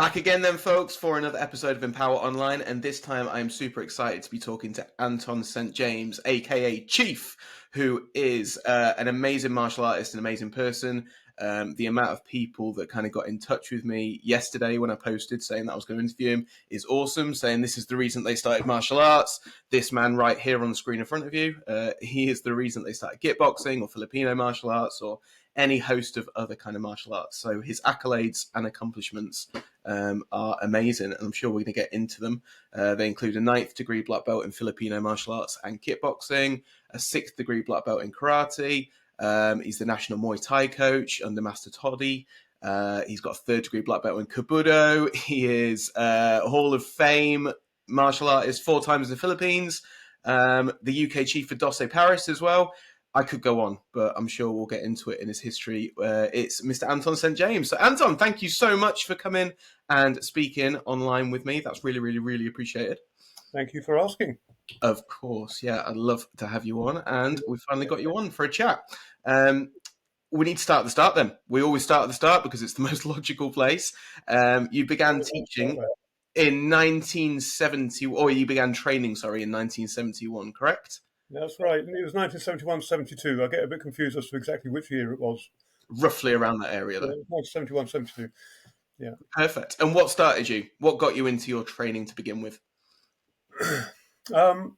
Back again then, folks, for another episode of Empower Online, and this time I'm super excited to be talking to Anton St James, aka Chief, who is an amazing martial artist, an amazing person. The amount of people that kind of got in touch with me yesterday when I posted saying that I was going to interview him is awesome, saying this is the reason they started martial arts. This man right here on the screen in front of you, he is the reason they started kickboxing or Filipino martial arts or any host of other kind of martial arts. So his accolades and accomplishments are amazing, and I'm sure we're going to get into them. They include a 9th degree black belt in Filipino martial arts and kickboxing, a 6th degree black belt in karate. He's the national Muay Thai coach under Master Toddy. He's got a 3rd degree black belt in Judo. He is a Hall of Fame martial artist 4 times in the Philippines. The UK chief for Dosse Paris as well. I could go on, but I'm sure we'll get into it in his history. It's Mr. Anton St James. So, Anton, thank you so much for coming and speaking online with me. That's really, really, really appreciated. Thank you for asking. Of course, yeah, I'd love to have you on, and we finally got you on for a chat. We need to start at the start then. We always start at the start because it's the most logical place. You began teaching in 1970, or you began training, sorry, in 1971, correct? That's right. It was 1971-72. I get a bit confused as to exactly which year it was. Roughly around that area, though. 1971-72. Yeah. Perfect. And what started you? What got you into your training to begin with? What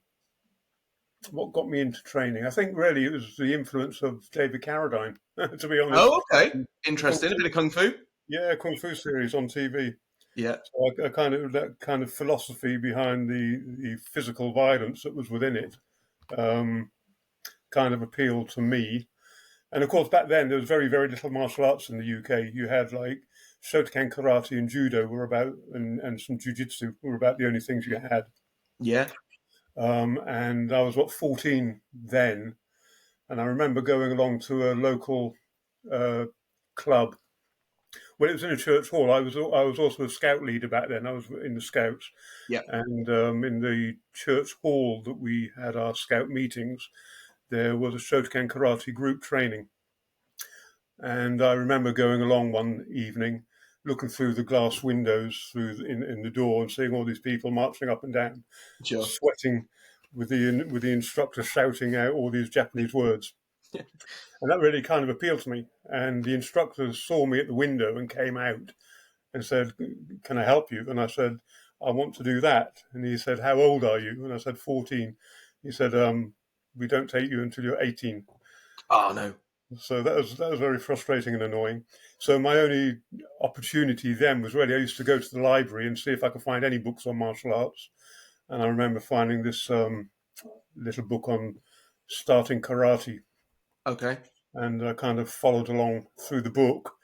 got me into training? I think really it was the influence of David Carradine, to be honest. Oh, okay. Interesting. A bit of Kung Fu? Yeah, Kung Fu series on TV. Yeah. So I kind of, that kind of philosophy behind the physical violence that was within it kind of appealed to me. And of course, back then there was very, very little martial arts in the UK. You had like Shotokan karate and judo were about, and some jiu-jitsu were about the only things you had. Yeah. And I was 14 then, and I remember going along to a local club. Well, it was in a church hall. I was also a scout leader back then. I was in the scouts. Yeah. And in the church hall that we had our scout meetings, there was a Shotokan karate group training. And I remember going along one evening, looking through the glass windows in the door and seeing all these people marching up and down, Sure. sweating with the instructor shouting out all these Japanese words. And that really kind of appealed to me. And the instructor saw me at the window and came out and said, "Can I help you?" And I said, "I want to do that." And he said, "How old are you?" And I said, 14. He said, "We don't take you until you're 18. Oh, no. So that was very frustrating and annoying. So my only opportunity then was really I used to go to the library and see if I could find any books on martial arts. And I remember finding this little book on starting karate. Okay. And I kind of followed along through the book.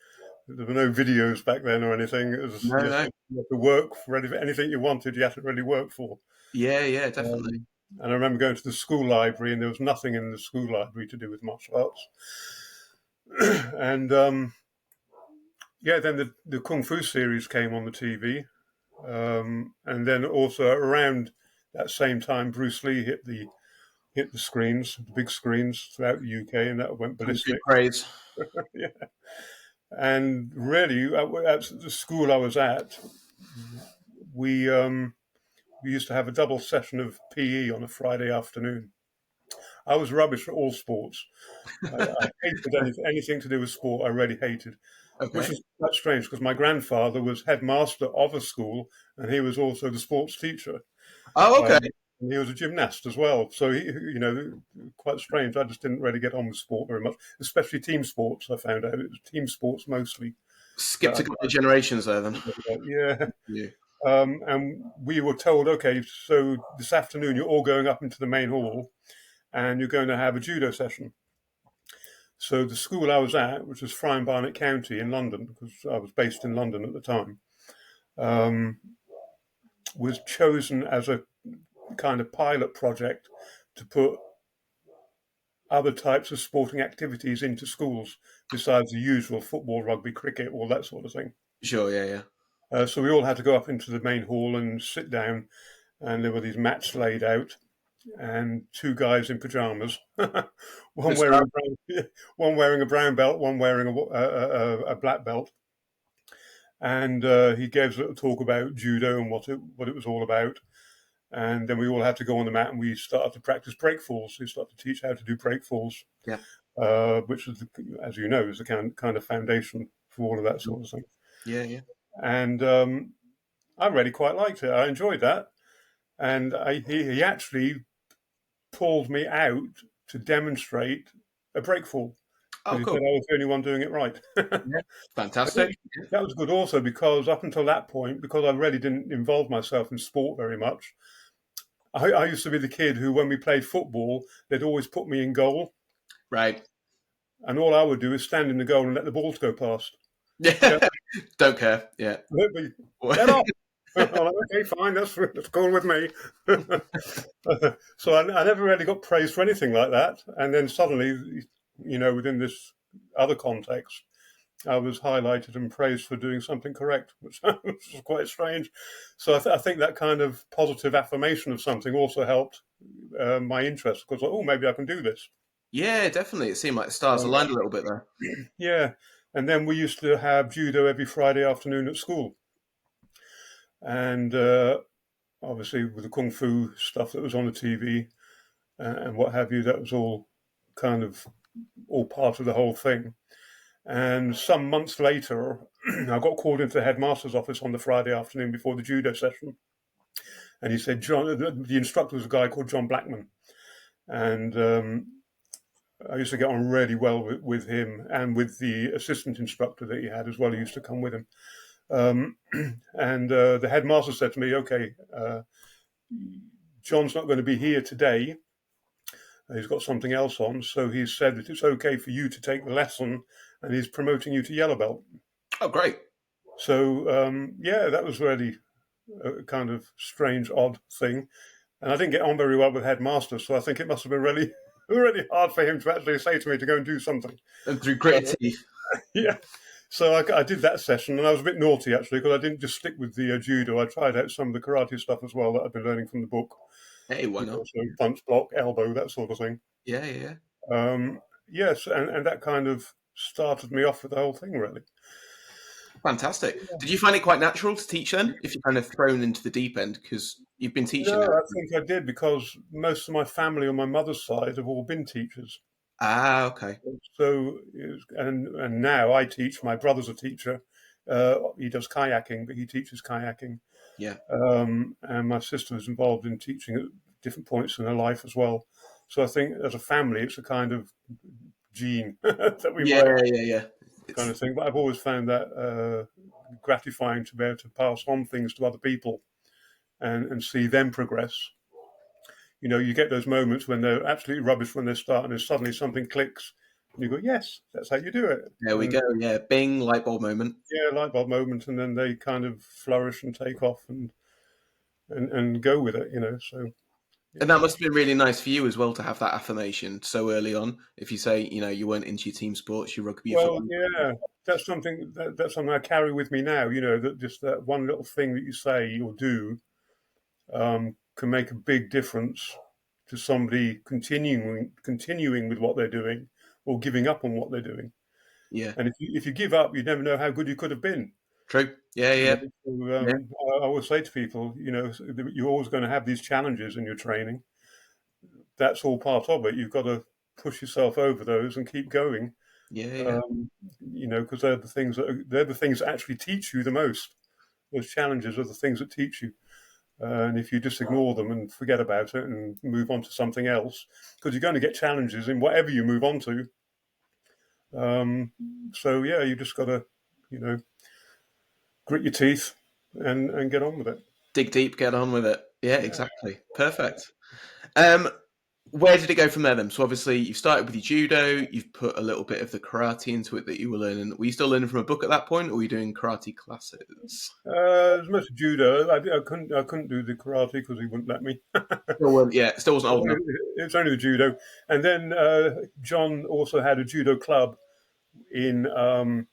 There were no videos back then or anything. It was No. You had to work for anything you wanted. You had to really work for. Yeah, definitely. And I remember going to the school library, and there was nothing in the school library to do with martial arts. And then the Kung Fu series came on the TV, and then also around that same time, Bruce Lee hit the screens, the big screens throughout the UK, and that went ballistic. Praise. Yeah. And really, at the school I was at, we used to have a double session of PE on a Friday afternoon. I was rubbish at all sports. I hated anything to do with sport. I really hated, which is quite strange because my grandfather was headmaster of a school and he was also the sports teacher. Oh, okay. And he was a gymnast as well. So, quite strange. I just didn't really get on with sport very much, especially team sports, I found out. It was team sports mostly. Skipped a couple of generations there then. Yeah. And we were told, okay, so this afternoon you're all going up into the main hall and you're going to have a judo session. So the school I was at, which was Fry and Barnet County in London, because I was based in London at the time, was chosen as a kind of pilot project to put other types of sporting activities into schools besides the usual football, rugby, cricket, all that sort of thing. Sure, yeah. So we all had to go up into the main hall and sit down, and there were these mats laid out, and 2 guys in pajamas, one wearing a brown belt, one wearing a black belt, And he gave us a little talk about judo and what it was all about. And then we all had to go on the mat and we started to practice break falls. We started to teach how to do break falls, Yeah. which is, as you know, is the kind of foundation for all of that sort of thing. Yeah, yeah. And I really quite liked it. I enjoyed that. And he actually pulled me out to demonstrate a break fall Oh, because he cool. said I was the only one doing it right. Yeah. Fantastic. That was good also because up until that point, because I really didn't involve myself in sport very much, I used to be the kid who, when we played football, they'd always put me in goal. Right. And all I would do is stand in the goal and let the balls go past. Yeah. Yeah. Don't care. Yeah. Let me get off. I'm like, okay, fine, that's cool with me. So I never really got praised for anything like that. And then suddenly, within this other context, I was highlighted and praised for doing something correct, which was quite strange. So I think that kind of positive affirmation of something also helped my interest because, oh, maybe I can do this. Yeah, definitely. It seemed like the stars aligned a little bit there. Yeah. And then we used to have judo every Friday afternoon at school. And obviously, with the kung fu stuff that was on the TV and what have you, that was all kind of all part of the whole thing. And some months later, I got called into the headmaster's office on the Friday afternoon before the judo session. And he said, John, the instructor was a guy called John Blackman. And I used to get on really well with him and with the assistant instructor that he had as well. He used to come with him. And the headmaster said to me, okay, John's not going to be here today. He's got something else on. So he said that it's okay for you to take the lesson and he's promoting you to yellow belt. Oh, great. So, that was really a kind of strange, odd thing. And I didn't get on very well with headmaster, so I think it must have been really, really hard for him to actually say to me to go and do something. And through gritted teeth. Yeah. So I did that session, and I was a bit naughty, actually, because I didn't just stick with the judo. I tried out some of the karate stuff as well that I've been learning from the book. Hey, why not? So punch, block, elbow, that sort of thing. Yeah, yeah, Yes, and that kind of started me off with the whole thing, really. Fantastic. Did you find it quite natural to teach then, if you're kind of thrown into the deep end because you've been teaching No, now? I think I did because most of my family on my mother's side have all been teachers. Ah, okay. So, and now I teach. My brother's a teacher. He does kayaking, but he teaches kayaking. Yeah. And my sister is involved in teaching at different points in her life as well. So I think as a family, it's a kind of gene that we Yeah, might yeah. kind of thing. But I've always found that gratifying to be able to pass on things to other people and see them progress. You get those moments when they're absolutely rubbish when they start, and then suddenly something clicks, and you go, "Yes, that's how you do it." There we go. Yeah, bing, light bulb moment. Yeah, light bulb moment, and then they kind of flourish and take off and go with it. So. And that must have been really nice for you as well to have that affirmation so early on. If you say, you weren't into your team sports, your rugby, your Well, football. yeah, that's something I carry with me now. That just that one little thing that you say or do can make a big difference to somebody continuing with what they're doing or giving up on what they're doing. Yeah. And if you give up, you never know how good you could have been. True. Yeah, yeah. So, I always say to people, you're always going to have these challenges in your training. That's all part of it. You've got to push yourself over those and keep going. Yeah. Because they're the things that actually teach you the most. Those challenges are the things that teach you. And if you just ignore them and forget about it and move on to something else, because you're going to get challenges in whatever you move on to. So yeah, you just got to, grit your teeth and get on with it. Dig deep, get on with it. Yeah, exactly. Perfect. Where did it go from there then? So obviously you started with your judo, you've put a little bit of the karate into it that you were learning. Were you still learning from a book at that point, or were you doing karate classes? It was mostly judo. I couldn't do the karate because he wouldn't let me. Still wasn't old enough. It was only the judo. And then John also had a judo club in where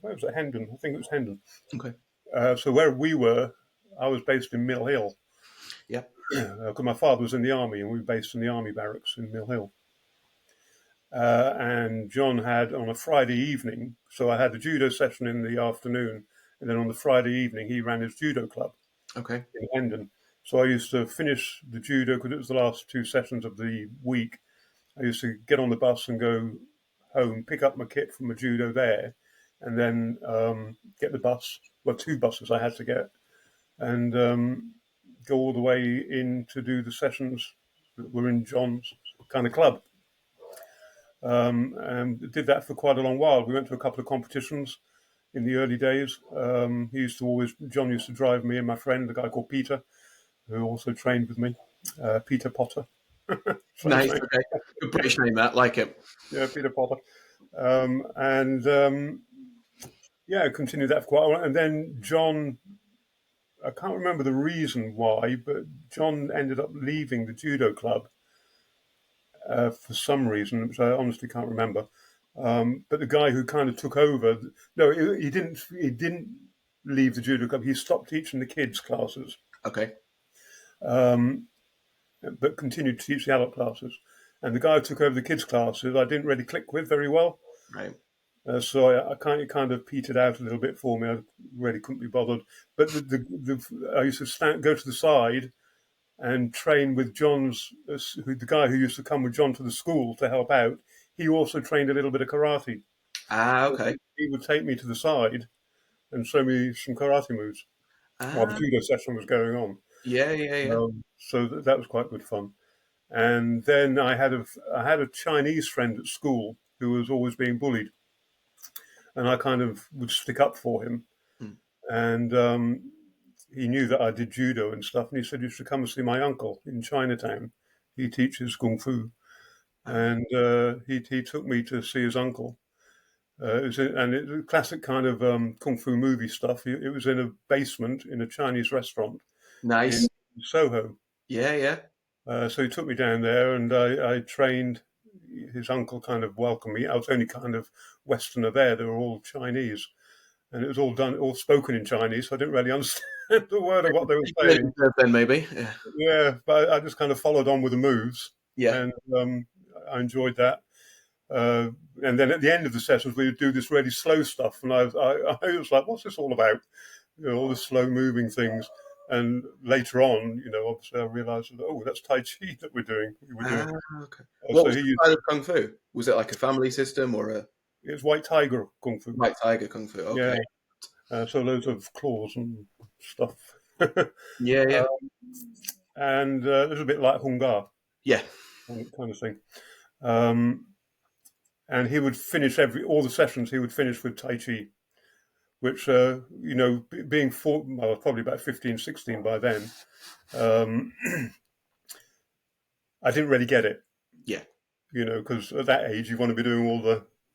was it? Hendon. I think it was Hendon. Okay. So where we were, I was based in Mill Hill. Yeah. Because my father was in the army, and we were based in the army barracks in Mill Hill. and John had on a Friday evening. So I had a judo session in the afternoon, and then on the Friday evening he ran his judo club Okay. in Hendon. So I used to finish the judo because it was the last 2 sessions of the week. I used to get on the bus and go home, pick up my kit from the judo there, and then get the bus. Well, 2 buses I had to get, and go all the way in to do the sessions that were in John's kind of club. And did that for quite a long while. We went to a couple of competitions in the early days. John used to drive me and my friend, a guy called Peter, who also trained with me, Peter Potter. Nice. Okay. Good British name, that. Like it. Yeah, Peter Potter. I continued that for quite a while. And then John, I can't remember the reason why, but John ended up leaving the judo club for some reason, which I honestly can't remember. But the guy who kind of took over, no, he didn't. He didn't leave the judo club. He stopped teaching the kids classes, Okay. but continued to teach the adult classes. And the guy who took over the kids classes, I didn't really click with very well. Right. So I kind of petered out a little bit for me. I really couldn't be bothered. But I used to go to the side and train with the guy who used to come with John to the school to help out. He also trained a little bit of karate. Okay. He would take me to the side and show me some karate moves while the Ah. judo session was going on. Yeah. So that was quite good fun. And then I had a Chinese friend at school who was always being bullied, and I kind of would stick up for him. Hmm. And he knew that I did judo and stuff, and he said, "You should come and see my uncle in Chinatown. He teaches kung fu." And he took me to see his uncle. It was a classic kind of kung fu movie stuff. It was in a basement in a Chinese restaurant in Nice. Soho. Yeah. So he took me down there, and I trained. His uncle kind of welcomed me. I was only kind of Westerner there. They were all Chinese, and it was all spoken in Chinese. So I didn't really understand the word of what they were saying. Then maybe. Yeah. Yeah, but I just kind of followed on with the moves, Yeah. and I enjoyed that. And then at the end of the sessions, we would do this really slow stuff, and I was like, "What's this all about?" All the slow moving things. And later on, obviously, I realised that that's Tai Chi that we were doing. Okay. What So was the style of kung fu? Was it like a family system or a it's White Tiger Kung Fu. white tiger kung fu? Yeah. Okay. So loads of claws and stuff. Yeah. And a little bit like Hungar Yeah. kind of thing. And he would finish all the sessions. He would finish with Tai Chi, which being probably about 15, 16 by then. I didn't really get it. Yeah. Because at that age you want to be doing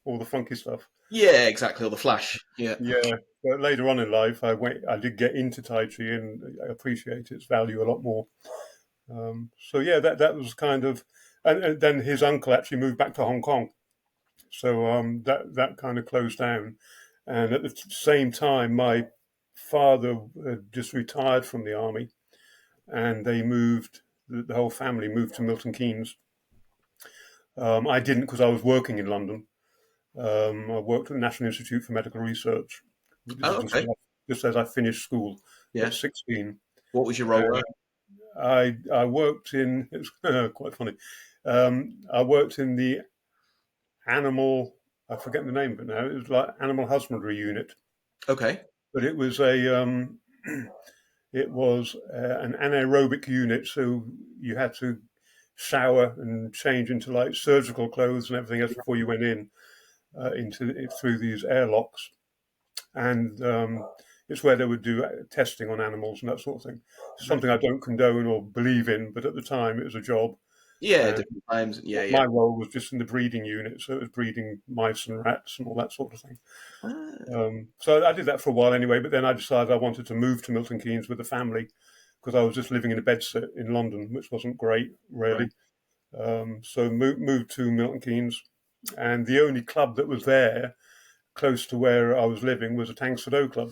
all the funky stuff. Yeah, exactly. All the flash. Yeah. Yeah. But later on in life, I did get into Tai Chi and I appreciate its value a lot more. That was kind of, and then his uncle actually moved back to Hong Kong, so that kind of closed down. And at the same time, my father had just retired from the army, and they moved. The whole family moved to Milton Keynes. I didn't because I was working in London. I worked at the National Institute for Medical Research. Oh, okay. Just as I finished school Yeah. at 16. What was your role there? I worked in, it's quite funny. I worked in the animal, I forget the name of it now. It was like animal husbandry unit, Okay. but it was an anaerobic unit. So you had to shower and change into like surgical clothes and everything else before you went in through these airlocks. And it's where they would do testing on animals and that sort of thing. Something I don't condone or believe in, but at the time it was a job. Yeah, different times. Yeah. My role was just in the breeding unit, so it was breeding mice and rats and all that sort of thing. So I did that for a while anyway, but then I decided I wanted to move to Milton Keynes with the family because I was just living in a bedsit in London, which wasn't great, really. Right. So moved to Milton Keynes, and the only club that was there close to where I was living was a Tang Soo Do club.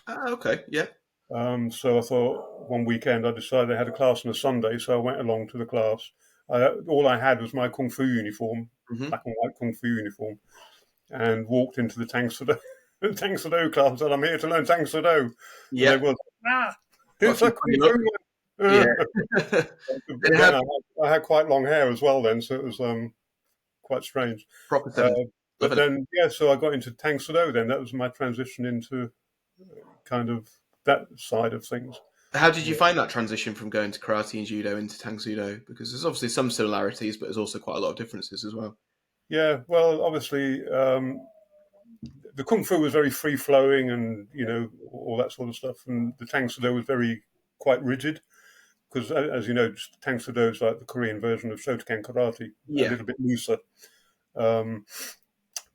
Okay, yeah. So I thought one weekend I decided they had a class on a Sunday, so I went along to the class. All I had was my kung fu uniform, Hmm. black and white kung fu uniform, and walked into the Tang Soo Do, Tang Soo Do club and said, "I'm here to learn Tang Soo Do," and they Yeah. were, Got a it's a few kung look. fu Yeah. man. And Again, how I had quite long hair as well then, so it was quite strange. proper Uh, 70s. but Loving it. then, yeah, so I got into Tang Soo Do then. That was my transition into kind of that side of things. How did you find that transition from going to karate and judo into Tang Soo Do? Because there's obviously some similarities, but there's also quite a lot of differences as well. Yeah, well, obviously, the kung fu was very free flowing, and all that sort of stuff, and the Tang Soo Do was very quite rigid because, as you know, Tang Soo Do is like the Korean version of Shotokan karate, a Yeah. little bit looser. Um,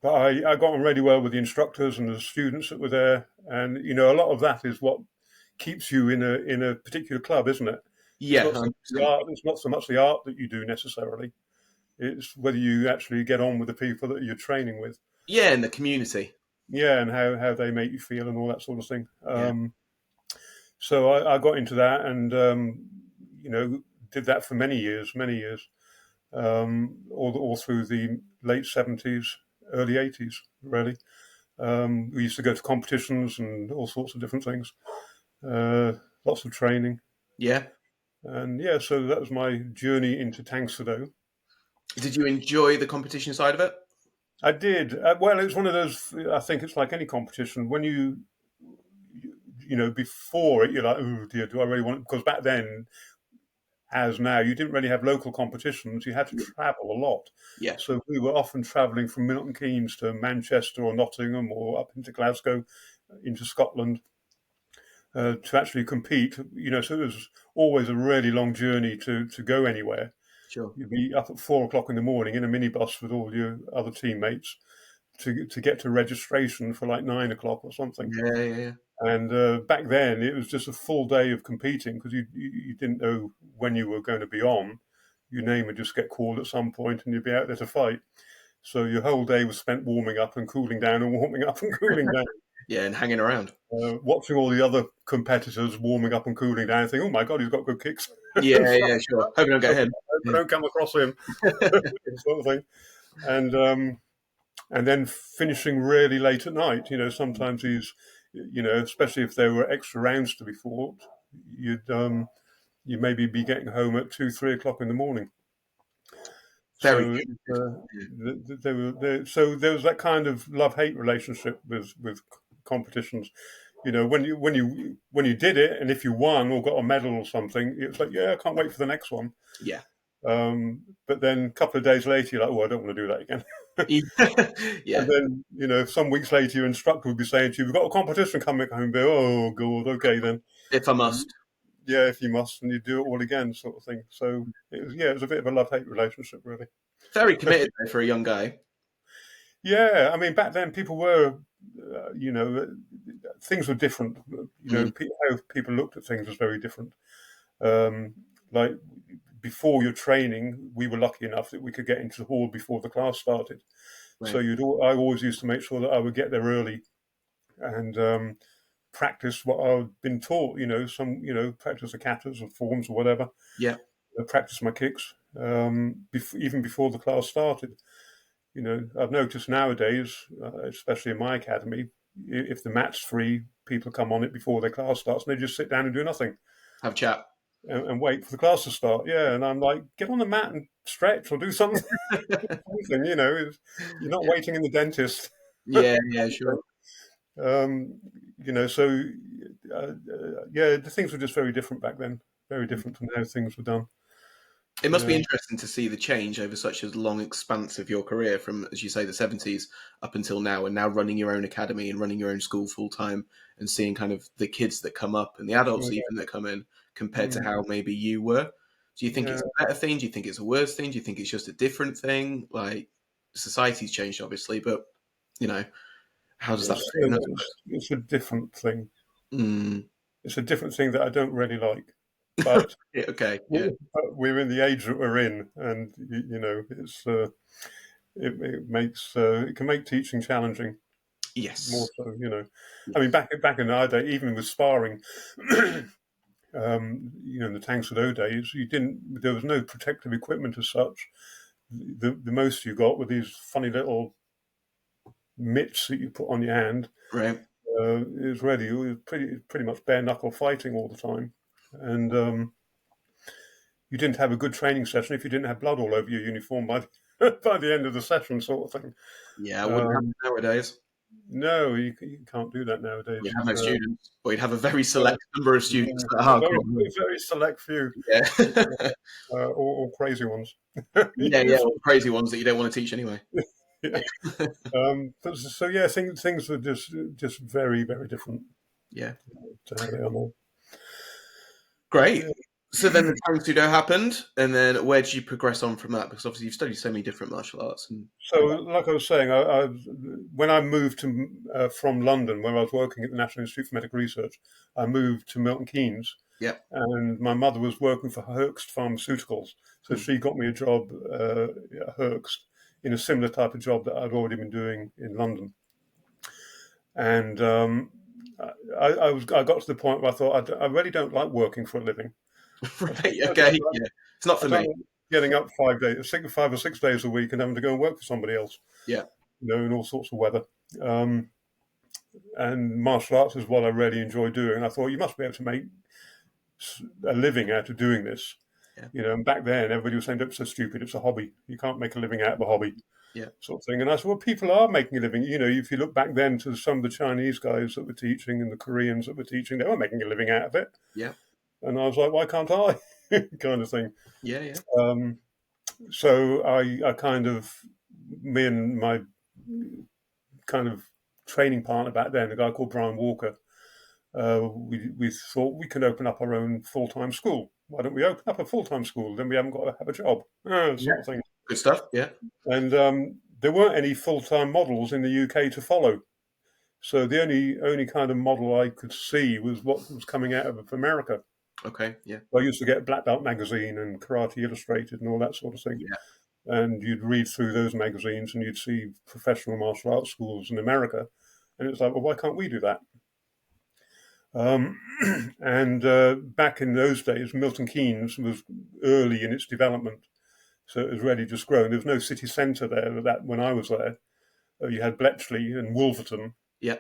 but I got on really well with the instructors and the students that were there, and a lot of that is what keeps you in a particular club, isn't it? It's Yeah, not so much the 100%. art. It's not so much the art that you do necessarily. It's whether you actually get on with the people that you're training with. Yeah, in the community. Yeah, and how they make you feel and all that sort of thing. Yeah. So I got into that and did that for many years, all through the late 70s, early 80s, really. We used to go to competitions and all sorts of different things, lots of training. Yeah. And yeah, so that was my journey into Tang Soo Do. Did you enjoy the competition side of it? I did. Well, it's one of those, I think it's like any competition. When before it, you're like, oh dear, do I really want it? Because back then, as now, you didn't really have local competitions. You had to travel a lot. Yeah. So we were often travelling from Milton Keynes to Manchester or Nottingham or up into Glasgow, into Scotland, to actually compete. So it was always a really long journey to go anywhere. Sure. You'd be up at 4 o'clock in the morning in a minibus with all your other teammates to get to registration for like 9 o'clock or something. Yeah, yeah, yeah. And back then, it was just a full day of competing because you didn't know when you were going to be on. Your name would just get called at some point, and you'd be out there to fight. So your whole day was spent warming up and cooling down and warming up and cooling down. Yeah, and hanging around. Watching all the other competitors warming up and cooling down, and thinking, "Oh my God, he's got good kicks." Yeah, yeah, sure. Hope I don't get him. I don't come across him, sort of thing. And then finishing really late at night. Sometimes these, especially if there were extra rounds to be fought, you maybe be getting home at 2, 3 o'clock in the morning. Very So good. so there was that kind of love-hate relationship with competitions. When you did it, and if you won or got a medal or something, it was like, yeah, I can't wait for the next one. Yeah. But then a couple of days later, you're like, oh, I don't want to do that again. Yeah. And then, some weeks later, your instructor would be saying to you, we've got a competition coming home. Oh, God, okay, then. If I must. Yeah, if you must, and you do it all again, sort of thing. So, it was a bit of a love-hate relationship, really. Very committed though, for a young guy. Yeah, I mean, back then, people were, things were different. How people looked at things was very different. Like, before your training, we were lucky enough that we could get into the hall before the class started. Right. So I always used to make sure that I would get there early and practice what I'd been taught. Practice the katas or forms or whatever. Yeah. Practice my kicks even before the class started. I've noticed nowadays, especially in my academy, if the mat's free, people come on it before their class starts and they just sit down and do nothing. Have a chat. And wait for the class to start. Yeah, and I'm like, get on the mat and stretch or do something. You're not waiting in the dentist. Yeah, yeah, sure. So the things were just very different back then. Very different from how things were done. It must be interesting to see the change over such a long expanse of your career from, as you say, the 70s up until now, and now running your own academy and running your own school full time and seeing kind of the kids that come up and the adults even that come in compared to how maybe you were. Do you think it's a better thing? Do you think it's a worse thing? Do you think it's just a different thing? Like, society's changed, obviously, but, how does that fit? It's a different thing. Mm. It's a different thing that I don't really like. But Okay, yeah. We're in the age that we're in, and it's it can make teaching challenging. Yes. More so, I mean, back in our day, even with sparring, in the Tang Soo Do days, there was no protective equipment as such. the most you got were these funny little mitts that you put on your hand. Right. It was pretty much bare knuckle fighting all the time, and you didn't have a good training session if you didn't have blood all over your uniform by by the end of the session, sort of thing. Yeah, wouldn't happen nowadays. No, you can't do that nowadays. You'd have no students, or you'd have a very Uh, select number of students that a are very hardcore. very select few, Yeah. or crazy ones. Yeah, all the crazy ones that you don't want to teach anyway. Yeah. So yeah, things were just very very different Yeah. to how they are now. Great. Yeah. So then the Tang Sudo happened, and then where did you progress on from that? Because obviously you've studied so many different martial arts. And So, like I was saying, when I moved from London, where I was working at the National Institute for Medical Research, I moved to Milton Keynes, yeah, and my mother was working for Hoechst Pharmaceuticals, so she got me a job at Hoechst in a similar type of job that I'd already been doing in London, and I got to the point where I thought I really don't like working for a living. right. Okay. Yeah, it's not I for don't me. like getting up 5 or 6 days a week and having to go and work for somebody else. Yeah. In all sorts of weather. And martial arts is what I really enjoy doing. And I thought you must be able to make a living out of doing this. Yeah. And back then everybody was saying, "Don't be so stupid. It's a hobby. You can't make a living out of a hobby." Yeah. Sort of thing. And I said, well, people are making a living. If you look back then to some of the Chinese guys that were teaching and the Koreans that were teaching, they were making a living out of it. Yeah. And I was like, why can't I? Kind of thing. Yeah. Yeah. So I kind of, me and my kind of training partner back then, a guy called Brian Walker, we thought we could open up our own full-time school. Why don't we open up a full-time school? Then we haven't got to have a job, sort of thing. Good stuff. Yeah. And there weren't any full-time models in the UK to follow. So the only kind of model I could see was what was coming out of America. Okay. Yeah. I used to get Black Belt magazine and Karate Illustrated and all that sort of thing. Yeah. And you'd read through those magazines and you'd see professional martial arts schools in America. And it's like, well, why can't we do that? And back in those days, Milton Keynes was early in its development. So it was really just growing. There was no city centre there when I was there. You had Bletchley and Wolverton. Yeah.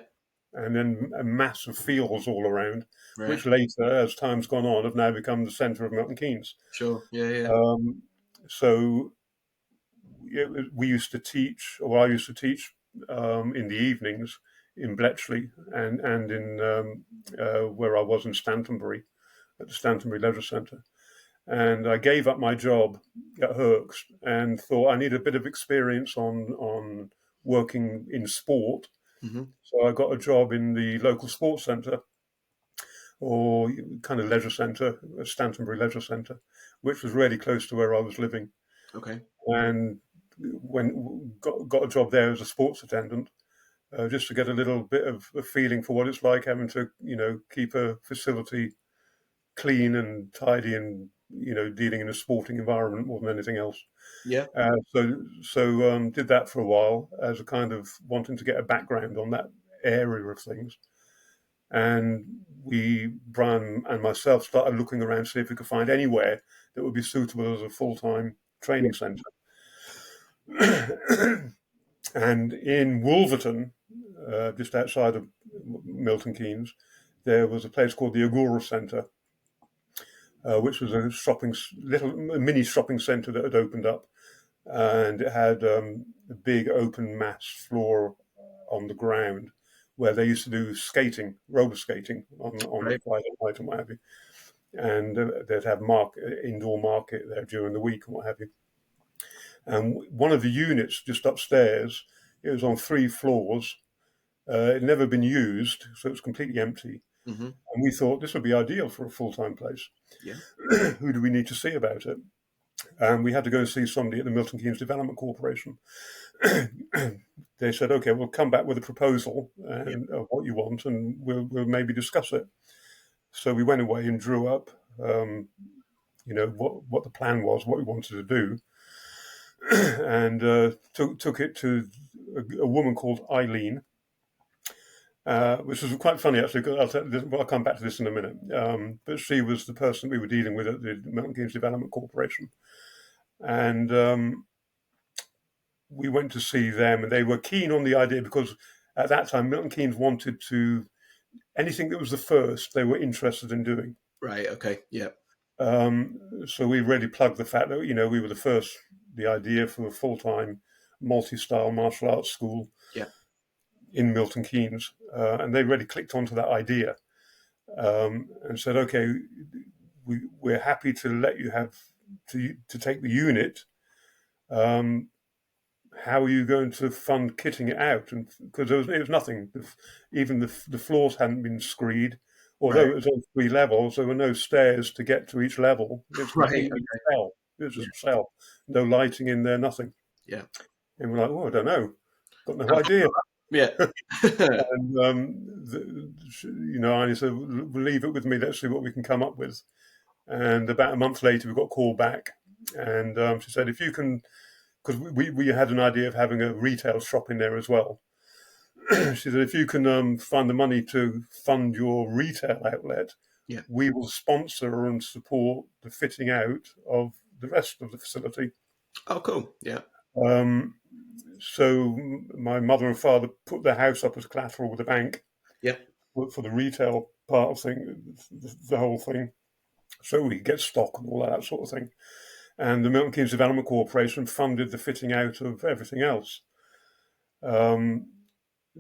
And then a mass of fields all around, right. which later, as time's gone on, have now become the centre of Milton Keynes. Sure. Yeah. Yeah. So we used to teach, or I used to teach in the evenings in Bletchley and in where I was in Stantonbury, at the Stantonbury Leisure Centre. And I gave up my job at Hoechst and thought I need a bit of experience on working in sport. Mm-hmm. So I got a job in the local sports centre, or kind of leisure centre, Stantonbury Leisure Centre, which was really close to where I was living. Okay. And got a job there as a sports attendant, just to get a little bit of a feeling for what it's like having to, keep a facility clean and tidy and, dealing in a sporting environment more than anything else. Yeah. So did that for a while as a kind of wanting to get a background on that area of things. And Brian and myself, started looking around to see if we could find anywhere that would be suitable as a full-time training centre. And in Wolverton, just outside of Milton Keynes, there was a place called the Agora Centre, which was a mini shopping centre that had opened up, and it had a big open mass floor on the ground where they used to do roller skating on right. Friday night and what have you. And they'd have indoor market there during the week and what have you. And one of the units just upstairs, it was on 3 floors. It had never been used, so it was completely empty. Mm-hmm. And we thought this would be ideal for a full-time place. Yeah. Who do we need to see about it? And we had to go and see somebody at the Milton Keynes Development Corporation. They said, okay, we'll come back with a proposal and of what you want, and we'll maybe discuss it. So we went away and drew up, what the plan was, what we wanted to do, and took it to a woman called Eileen, which was quite funny actually. Because I'll come back to this in a minute. But she was the person we were dealing with at the Milton Keynes Development Corporation, and we went to see them, and they were keen on the idea because at that time Milton Keynes wanted to anything that was the first they were interested in doing. Right. Okay. Yeah. So we really plugged the fact that we were the idea for a full-time multi-style martial arts school Yeah. in Milton Keynes, and they really clicked onto that idea and said, "Okay, we're happy to let you have to take the unit. How are you going to fund kitting it out?" And because it was nothing, even the floors hadn't been screed. Although Right. it was on 3 levels, there were no stairs to get to each level. It was Right. completely cell. It was just cell. No lighting in there, nothing. Yeah. And we're like, "Oh, I don't know. Got no idea." Yeah. And I said, "Leave it with me. Let's see what we can come up with." And about a month later, we got a call back, and she said, "If you can," because we had an idea of having a retail shop in there as well. She said, "If you can find the money to fund your retail outlet, Yeah. we will sponsor and support the fitting out of the rest of the facility." Oh, cool. Yeah. So my mother and father put their house up as collateral with the bank Yeah. for the retail part of the whole thing, so we could get stock and all that sort of thing. And the Milton Keynes Development Corporation funded the fitting out of everything else.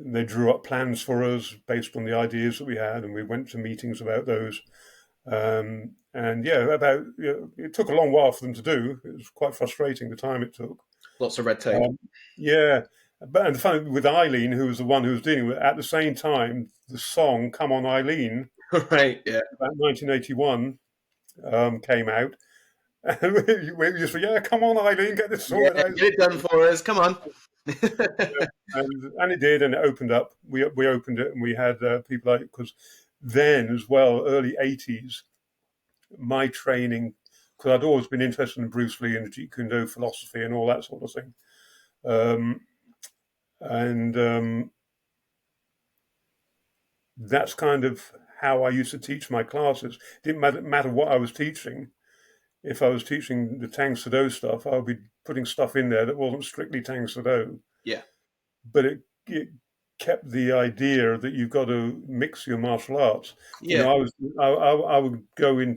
They drew up plans for us based on the ideas that we had, and we went to meetings about those. And it took a long while for them to do. It was quite frustrating the time it took. Lots of red tape. Yeah. And the fun with Eileen, who was the one who was dealing with it, at the same time, the song "Come On Eileen," Right. Yeah. about 1981, came out. And we just said, "Yeah, come on, Eileen, get this sorted Yeah. out." Get it done for us. Come on. And it did, and it opened up. We opened it, and we had people like, because then as well, early 80s, my training, because I'd always been interested in Bruce Lee and the Jeet Kune Do philosophy and all that sort of thing. That's kind of how I used to teach my classes. It didn't matter what I was teaching. If I was teaching the Tang Soo Do stuff, I would be putting stuff in there that wasn't strictly Tang Soo Do. Yeah. But it kept the idea that you've got to mix your martial arts. Yeah. I would go in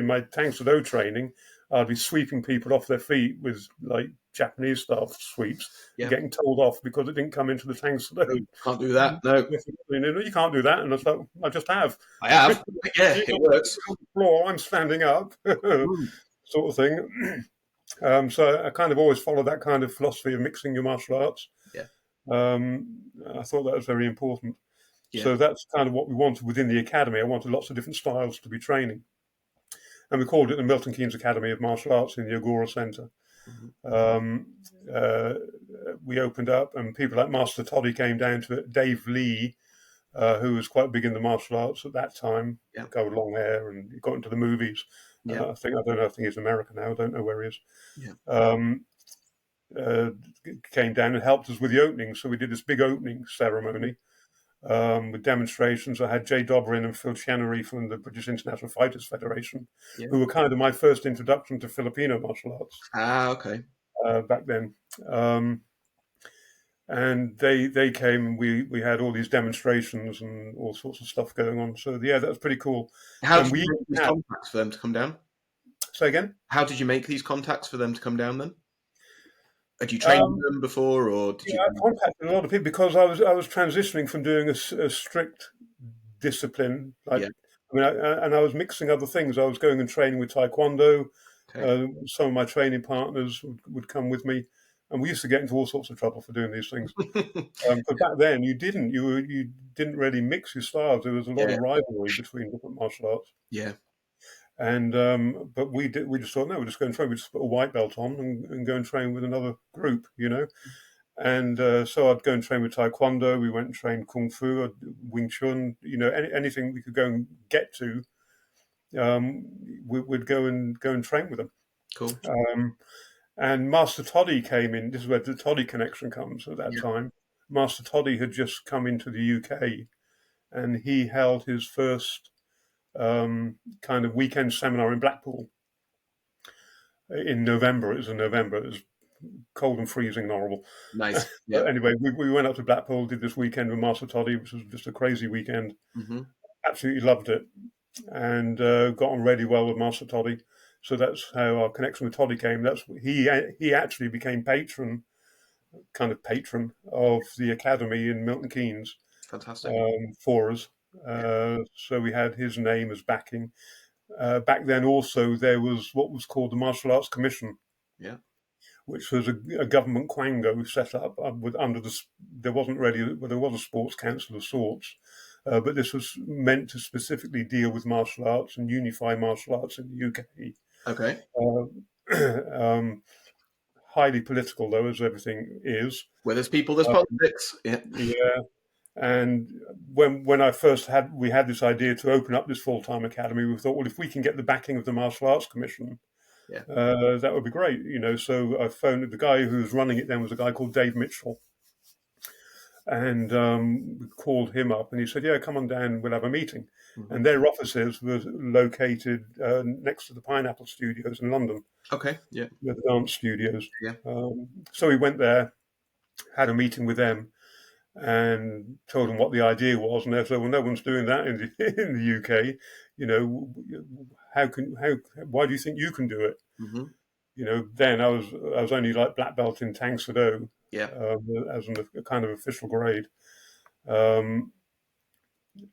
my Tang Soo Do training, I'd be sweeping people off their feet with like Japanese style sweeps, Yeah. getting told off because it didn't come into the Tang Soo Do. Can't do that. No. You can't do that. And I thought, I just have. I have. Yeah, it works. On the floor, I'm standing up, sort of thing. So I kind of always followed that kind of philosophy of mixing your martial arts. Yeah. I thought that was very important. Yeah. So that's kind of what we wanted within the academy. I wanted lots of different styles to be training. And we called it the Milton Keynes Academy of Martial Arts in the Agora Centre. We opened up, and people like Master Toddy came down to it. Dave Lee, who was quite big in the martial arts at that time, guy with long hair, and he got into the movies. Yeah. I think he's American now. I don't know where he is. Yeah. Came down and helped us with the opening. So we did this big opening ceremony with demonstrations. I had Jay Dobrin and Phil Chenery from the British International Fighters Federation, who were kind of my first introduction to Filipino martial arts. Okay. Back then. And they came, and we had all these demonstrations and all sorts of stuff going on. So yeah, that was pretty cool. How did you make these contacts for them to come down? Say again? How did you make these contacts for them to come down then? Had you trained them before, or did you? I contacted a lot of people because I was transitioning from doing a strict discipline, I was mixing other things. I was going and training with Taekwondo. Okay. Some of my training partners would come with me, and we used to get into all sorts of trouble for doing these things. But back then, you didn't really mix your styles. There was a lot of rivalry between different martial arts. Yeah. And but we just thought, no, we're just going to train. We just put a white belt on and go and train with another group, And so I'd go and train with Taekwondo. We went and trained Kung Fu, Wing Chun, anything we could go and get to. We'd go and train with them. Cool. And Master Toddy came in. This is where the Toddy connection comes at that time. Master Toddy had just come into the UK, and he held his first kind of weekend seminar in Blackpool in November. It was in November. It was cold and freezing and horrible. Nice. Yeah. But anyway, we went up to Blackpool, did this weekend with Master Toddy, which was just a crazy weekend. Hmm. Absolutely loved it, and got on really well with Master Toddy. So that's how our connection with Toddy came. He actually became patron of the academy in Milton Keynes Fantastic. for us. Yeah. So we had his name as backing. Back then, also there was what was called the Martial Arts Commission, Yeah. which was a government quango set up there was a sports council of sorts, but this was meant to specifically deal with martial arts and unify martial arts in the UK. Okay. Um, highly political, though, as everything is. Where there's people, there's politics. Yeah. Yeah, and when we had this idea to open up this full-time academy, we thought, well, if we can get the backing of the Martial Arts Commission, Yeah. that would be great, So I phoned the guy who was running it then was a guy called Dave Mitchell, and we called him up, and he said, "Yeah, come on down, we'll have a meeting." Mhm. And their offices were located next to the Pineapple Studios in London, Okay. Yeah. the dance studios. Yeah. So we went there, had a meeting with them, and told them what the idea was, and they said, "Well, no one's doing that in the UK. Why do you think you can do it?" Hmm. Then I was only like black belt in Tang Soo Do, Yeah. as a kind of official grade, um,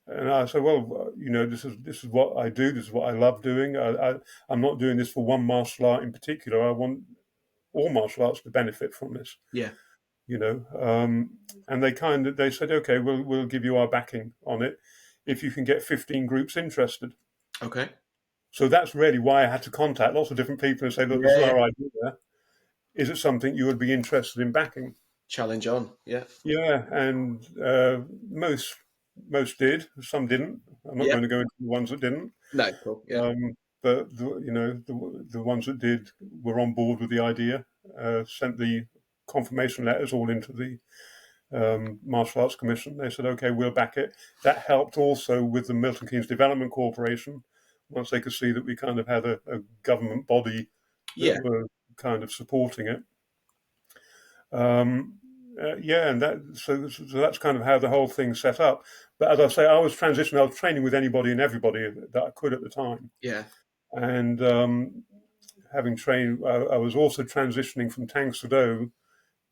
and I said, "Well, this is what I do. This is what I love doing. I'm not doing this for one martial art in particular. I want all martial arts to benefit from this." Yeah. And they said, "Okay, we'll give you our backing on it if you can get 15 groups interested." Okay. So that's really why I had to contact lots of different people and say, "Look, this is Yeah. our idea. Is it something you would be interested in backing?" Challenge on. Yeah. Yeah, and most did. Some didn't. I'm not Yeah. going to go into the ones that didn't. No. Cool. Yeah. But the ones that did were on board with the idea. Sent the confirmation letters all into the Martial Arts Commission. They said, "Okay, we'll back it." That helped also with the Milton Keynes Development Corporation. Once they could see that we kind of had a government body Yeah. that were kind of supporting it. And so that's kind of how the whole thing set up. But as I say, I was transitioning. I was training with anybody and everybody that I could at the time. Yeah. And having trained, I was also transitioning from Tang Soo Do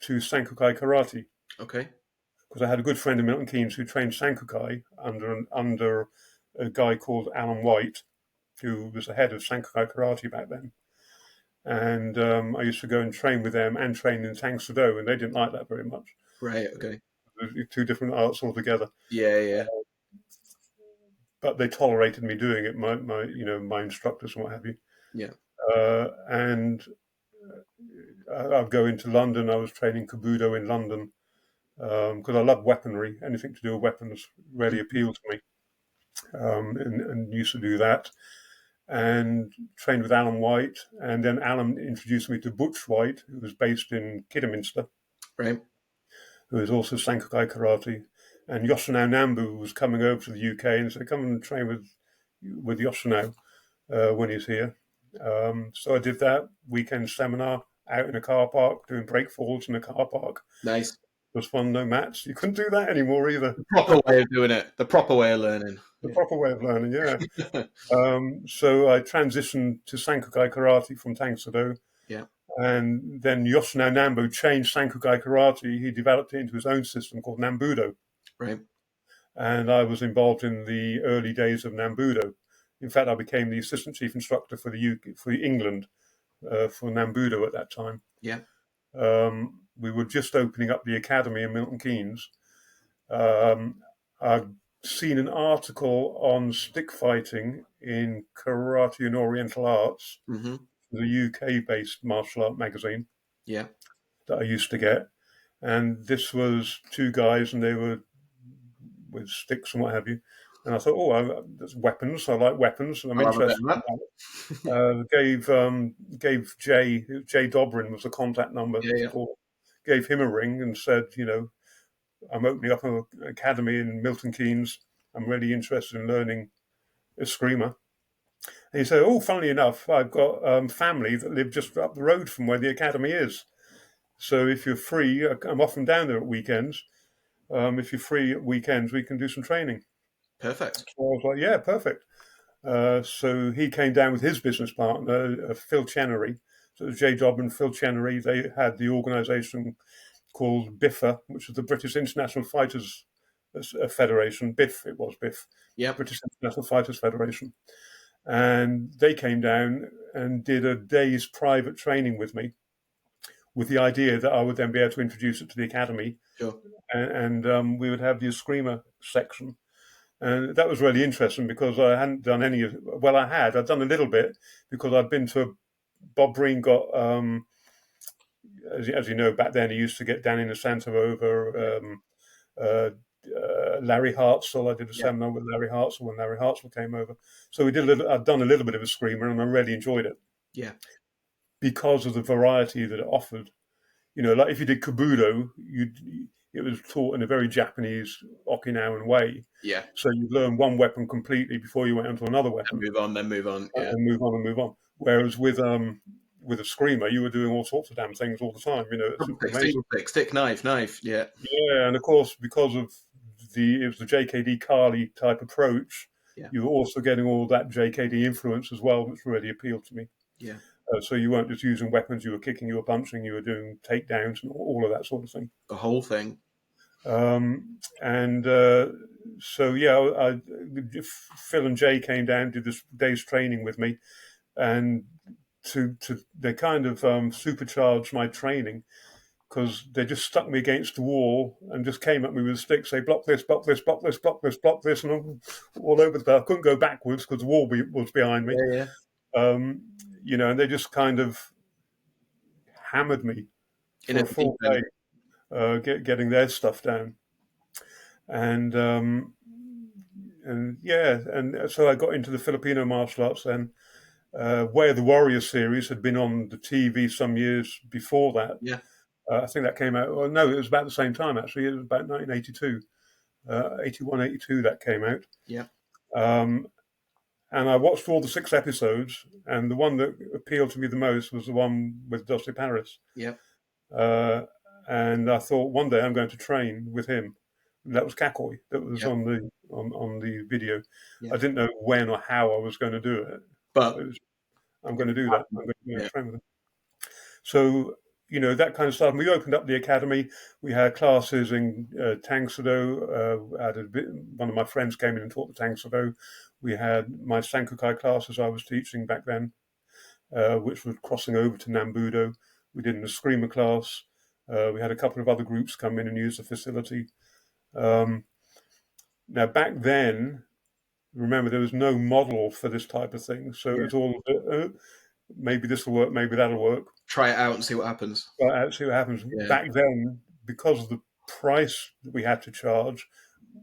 to Sankukai Karate, Okay. because I had a good friend in Milton Keynes who trained Sankukai under a guy called Alan White, who was the head of Sankukai Karate back then. And I used to go and train with them and train in Tang Soo Do, and they didn't like that very much. Right. Okay. Two different arts altogether. Yeah. Yeah. But they tolerated me doing it, my instructors and what have you. Yeah. And I'd go into London. I was training Kabudo in London because I love weaponry. Anything to do with weapons really appealed to me, and used to do that. And trained with Alan White, and then Alan introduced me to Butch White, who was based in Kidderminster, Right. who is also Sankukai Karate. And Yoshino Nambu was coming over to the UK and said, "Come and train with Yoshino when he's here." So I did that weekend seminar out in a car park, doing breakfalls in a car park. Nice. It was fun, no mats. You couldn't do that anymore either. The proper way of doing it. The proper way of learning. The proper way of learning, yeah. So I transitioned to Sankukai Karate from Tang Soo Do. Yeah. And then Yoshino Nambu changed Sankukai Karate. He developed it into his own system called Nambudo. Right. And I was involved in the early days of Nambudo. In fact, I became the assistant chief instructor for England for Nambudo at that time. Yeah. We were just opening up the academy in Milton Keynes. I'd seen an article on stick fighting in Karate and Oriental Arts, Mm-hmm. the UK-based martial art magazine. Yeah. That I used to get. And this was two guys, and they were with sticks and what have you. And I thought, there's weapons. I like weapons, and I'm interested in that. Gave Jay Dobrin was the contact number. Yeah. Gave him a ring and said, "I'm opening up an academy in Milton Keynes. I'm really interested in learning eskrima." And he said, "Oh, funnily enough, I've got family that live just up the road from where the academy is." So if you're free, I'm often down there at weekends. If you're free at weekends, we can do some training. Perfect. So I was like, yeah, perfect. So he came down with his business partner, Phil Chenery. So it was J. Dobb and Phil Chenery. They had the organisation called BIFA, which is the British International Fighters Federation. BIF, it was BIF, Yep. British International Fighters Federation. And they came down and did a day's private training with me, with the idea that I would then be able to introduce it to the academy, Sure. and we would have the eskrima section. And that was really interesting because I hadn't done any of, well, I'd done a little bit because I'd been to, Bob Breen got, as you know, back then he used to get Danny Santo over, Larry Hartzell. I did a Yeah. seminar with Larry Hartzell when Larry Hartzell came over. So I'd done a little bit of a screamer and I really enjoyed it. Yeah. Because of the variety that it offered. You know, like if you did Kabuto, it was taught in a very Japanese Okinawan way. Yeah. So you learn one weapon completely before you went on to another weapon. And move on, then move on. Yeah. And move on and move on. Whereas with a screamer, you were doing all sorts of damn things all the time. You know, it's amazing. Stick, knife. Yeah. Yeah, and of course, because of it was the JKD Kali type approach, Yeah. you were also getting all that JKD influence as well, which really appealed to me. Yeah. So you weren't just using weapons, you were kicking, you were punching, you were doing takedowns and all of that sort of thing. The whole thing. So yeah, Phil and Jay came down, did this day's training with me, and they kind of supercharged my training because they just stuck me against the wall and just came at me with a stick, say block this, block this, block this, block this, block this, and I'm all over the place. I couldn't go backwards because the wall was behind me. Yeah. You know, and they just kind of hammered me for a full day, getting their stuff down. And so I got into the Filipino martial arts then. Way of the Warrior series had been on the TV some years before that. Yeah. I think that came out, well, no, it was about the same time actually. It was about 1982, 81, 82 that came out. Yeah. And I watched all the 6 episodes, and the one that appealed to me the most was the one with Dusty Paris. Yeah. And I thought one day I'm going to train with him. And that was Cacoy. That was on the video. I didn't know when or how I was going to do it, but I'm going to do that. I'm going to train with him. So you know that kind of stuff. We opened up the academy. We had classes in Tang Sudo. One of my friends came in and taught the Tang Sudo. We had my Sankukai classes I was teaching back then, which was crossing over to Nambudo. We did an Eskrima class. We had a couple of other groups come in and use the facility. Now, back then, remember, there was no model for this type of thing. So it was all, maybe this will work, maybe that'll work. Try it out and see what happens. Try it out, see what happens. Yeah. Back then, because of the price that we had to charge,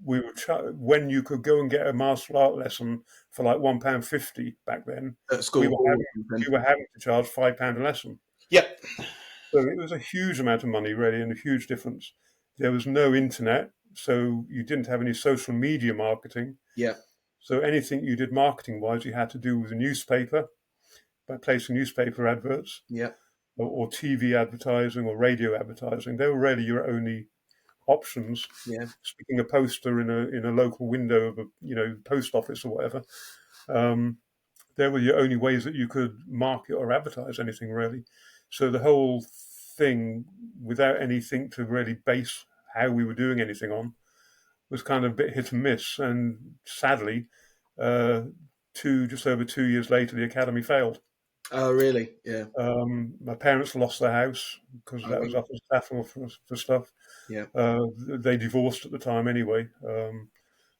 we were when you could go and get a martial art lesson for like £1.50 back then. At school, we were having to charge £5 a lesson. Yep. So it was a huge amount of money, really, and a huge difference. There was no internet, so you didn't have any social media marketing. Yeah. So anything you did marketing-wise, you had to do with a newspaper, by placing newspaper adverts. Yeah. Or TV advertising or radio advertising. They were really your only options. Yeah. Sticking a poster in a local window of a post office or whatever. They were your only ways that you could market or advertise anything really. So the whole thing, without anything to really base how we were doing anything on, was kind of a bit hit and miss. And sadly, just over 2 years later, the academy failed. Oh, really? Yeah. My parents lost their house because that was up as battle for stuff. Yeah. They divorced at the time anyway,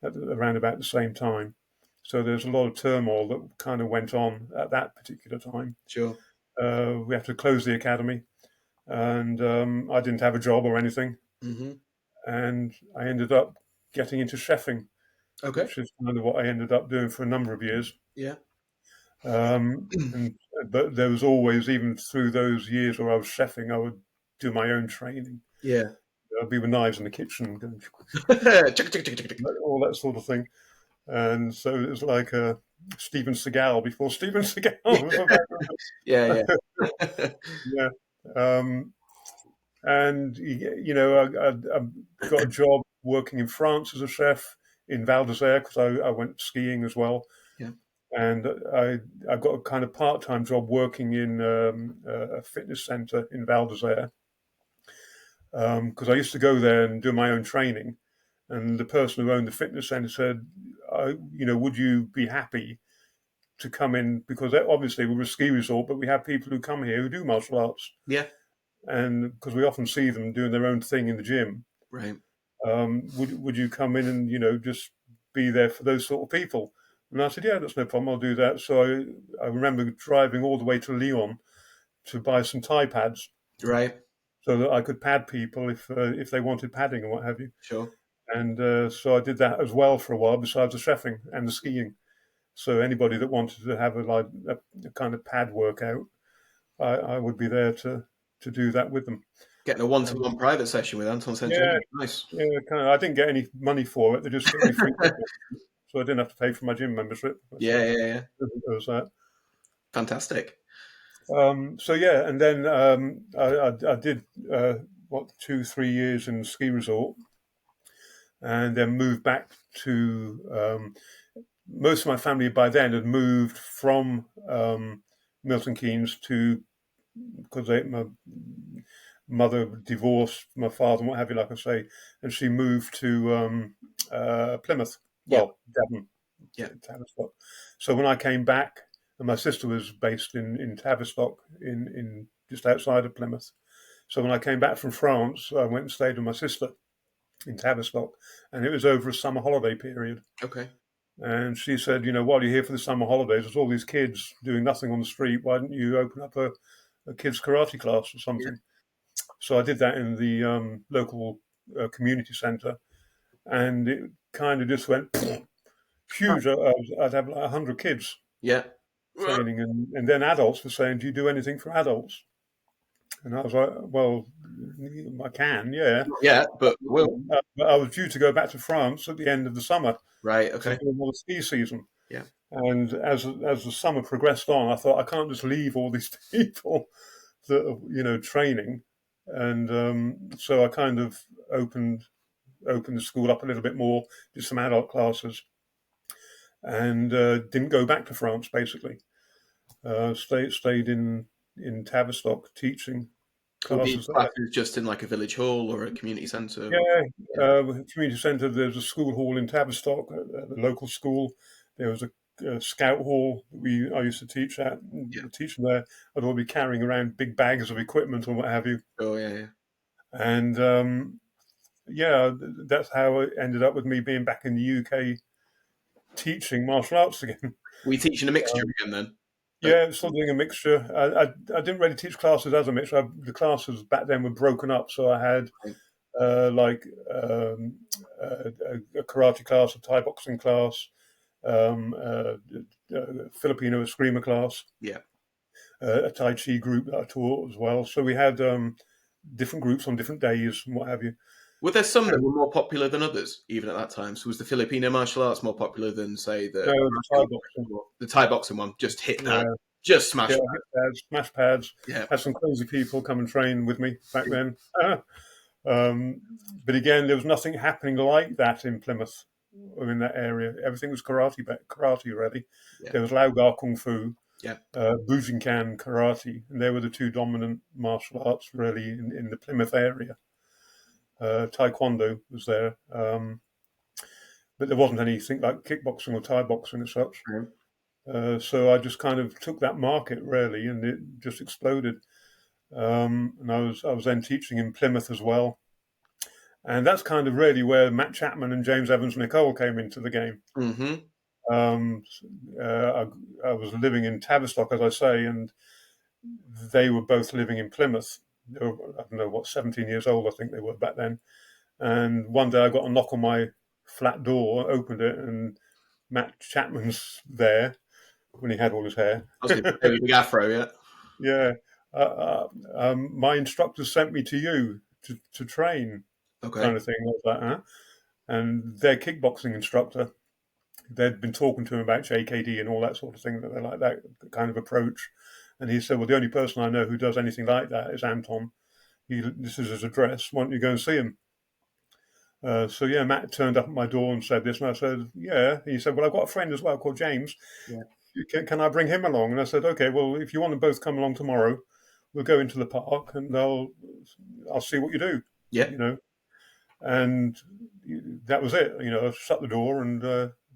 around about the same time. So there's a lot of turmoil that kind of went on at that particular time. Sure. We had to close the academy, and I didn't have a job or anything. Mm-hmm. And I ended up getting into chefing, which is kind of what I ended up doing for a number of years. Yeah. But there was always, even through those years where I was chefing, I would do my own training. Yeah. I'd be with knives in the kitchen, all that sort of thing. And so it was like Steven Seagal before Steven Seagal. Yeah. Yeah. And I got a job working in France as a chef in Val d'Isere because I went skiing as well. Yeah. And I got a kind of part-time job working in a fitness center in Val d'Isere because I used to go there and do my own training. And the person who owned the fitness center said, would you be happy to come in? Because obviously we're a ski resort, but we have people who come here who do martial arts. Yeah. And because we often see them doing their own thing in the gym. Right. Would you come in and just be there for those sort of people? And I said, yeah, that's no problem. I'll do that. So I remember driving all the way to Lyon to buy some Thai pads Right. so that I could pad people if they wanted padding and what have you. Sure. And so I did that as well for a while, besides the chefing and the skiing. So anybody that wanted to have a kind of pad workout, I would be there to do that with them. Getting a one-to-one private session with Anton St Yeah, James. Nice. yeah, kind of. I didn't get any money for it. They just gave me free tickets, so I didn't have to pay for my gym membership. Yeah. There was that. Fantastic. So yeah, and then I did 2-3 years in the ski resort, and then moved back to. Most of my family by then had moved from Milton Keynes to because my mother divorced my father and what have you, like I say, and she moved to Plymouth. Yeah. Well, Devon, Yeah. Tavistock. So when I came back, and my sister was based in Tavistock, in just outside of Plymouth. So when I came back from France, I went and stayed with my sister in Tavistock, and it was over a summer holiday period. Okay. And she said, while you're here for the summer holidays, there's all these kids doing nothing on the street. Why don't you open up a kids' karate class or something? Yeah. So I did that in the local community centre, and it kind of just went huge. I'd have like 100 kids Yeah. training, and then adults were saying, "Do you do anything for adults?" And I was like, "Well, I can, yeah." Yeah, but will. But I was due to go back to France at the end of the summer Right. to Okay. do another ski season. Yeah. And as the summer progressed on, I thought I can't just leave all these people that are training, and so I kind of opened the school up a little bit more, did some adult classes, and didn't go back to France. Basically, stayed in Tavistock teaching Were these classes there. classes just in like a village hall or a community centre? Yeah, Yeah. community centre. There's a school hall in Tavistock, the local school. There was a scout hall that I used to teach at. Yeah. Teaching there, I'd all be carrying around big bags of equipment and what have you. Oh yeah. And yeah, that's how it ended up with me being back in the UK teaching martial arts again. Were you teaching a mixture again then? Yeah, sort of doing a mixture. I didn't really teach classes as a mixture. The classes back then were broken up, so I had Right. like a karate class, a Thai boxing class, a Filipino eskrima class, Yeah. a Tai Chi group that I taught as well. So we had different groups on different days and what have you. Were there some that were more popular than others, even at that time? So was the Filipino martial arts more popular than, say, the The Thai boxing. the Thai boxing one? Just hit that. Yeah, Just smash yeah, that. hit pads, smash pads. Yeah. Had some crazy people come and train with me back then. Um, but again, there was nothing happening like that in Plymouth or in that area. Everything was karate really. Yeah. There was Laogar Kung Fu, Yeah. Bujinkan karate, and they were the two dominant martial arts really in the Plymouth area. Taekwondo was there, but there wasn't anything like kickboxing or Thai boxing as such. So I just kind of took that market really, and it just exploded. And I was then teaching in Plymouth as well, and that's kind of really where Matt Chapman and James Evans Nicole came into the game. Mm-hmm. I was living in Tavistock, as I say, and they were both living in Plymouth. They were, I don't know, 17 years old, I think they were back then. And one day I got a knock on my flat door, opened it, and Matt Chapman's there when he had all his hair. I was going to say big afro, yeah. Yeah. My instructor sent me to you to train, Okay. kind of thing like that. Huh? And their kickboxing instructor, they'd been talking to him about JKD and all that sort of thing, that they like that kind of approach. And he said, well, the only person I know who does anything like that is Anton. this is his address. Why don't you go and see him? So yeah, Matt turned up at my door and said this, and I said, yeah. He said, well, I've got a friend as well called James. Yeah. Can I bring him along? And I said, okay, well, if you want to both come along tomorrow, we'll go into the park and I'll see what you do. Yeah. You know, and that was it. You know, I shut the door and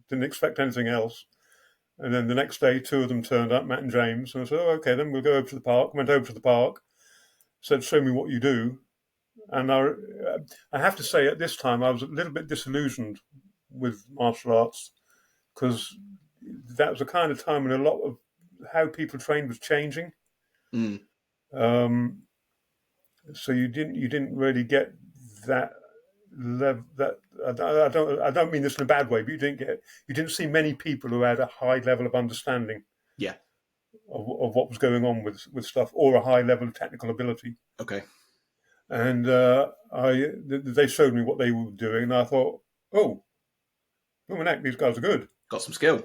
didn't expect anything else. And then the next day, two of them turned up, Matt and James, and I said, oh, okay, then we'll go over to the park. Went over to the park, said, show me what you do. And I have to say, at this time, I was a little bit disillusioned with martial arts because that was a kind of time when a lot of how people trained was changing. Mm. So you didn't really get that level. That I don't mean this in a bad way, but you didn't see many people who had a high level of understanding. Yeah. Of what was going on with stuff, or a high level of technical ability. Okay. And they showed me what they were doing, and I thought, oh, heck, these guys are good. Got some skill.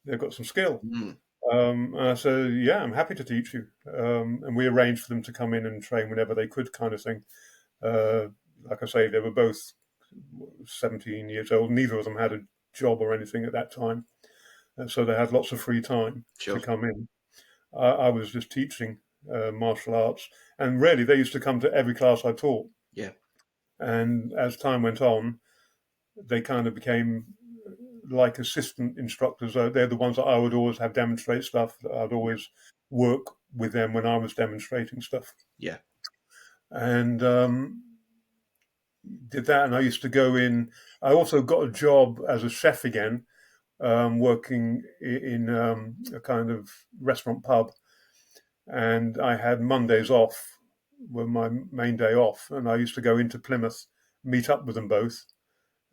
They've got some skill. Mm. And I said, yeah, I'm happy to teach you. And we arranged for them to come in and train whenever they could, kind of thing. Like I say, they were both 17 years old. Neither of them had a job or anything at that time. And so they had lots of free time to come in. I was just teaching martial arts. And really, they used to come to every class I taught. Yeah. And as time went on, they kind of became like assistant instructors. They're the ones that I would always have demonstrate stuff. I'd always work with them when I was demonstrating stuff. Yeah. And did that. And I used to go in. I also got a job as a chef again, working in a kind of restaurant pub. And I had Mondays off, were my main day off. And I used to go into Plymouth, meet up with them both,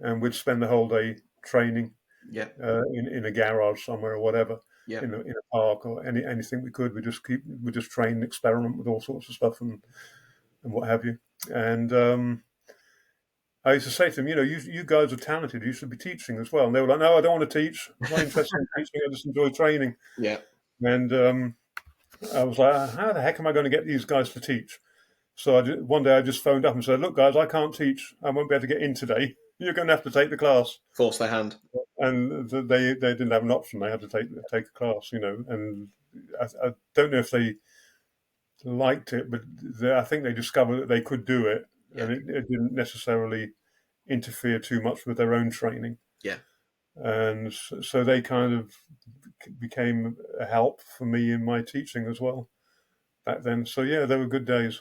and we'd spend the whole day training. Yeah. In a garage somewhere or whatever. Yeah. In a park or anything we could. We just train and experiment with all sorts of stuff and what have you. And I used to say to them, you guys are talented. You should be teaching as well. And they were like, no, I don't want to teach. I'm not interested in teaching. I just enjoy training. Yeah. And I was like, how the heck am I going to get these guys to teach? So one day I just phoned up and said, look, guys, I can't teach. I won't be able to get in today. You're going to have to take the class. Force their hand. And they didn't have an option. They had to take a class, And I don't know if they liked it, but I think they discovered that they could do it, and it didn't necessarily interfere too much with their own training. Yeah. And so they kind of became a help for me in my teaching as well back then. So yeah, they were good days.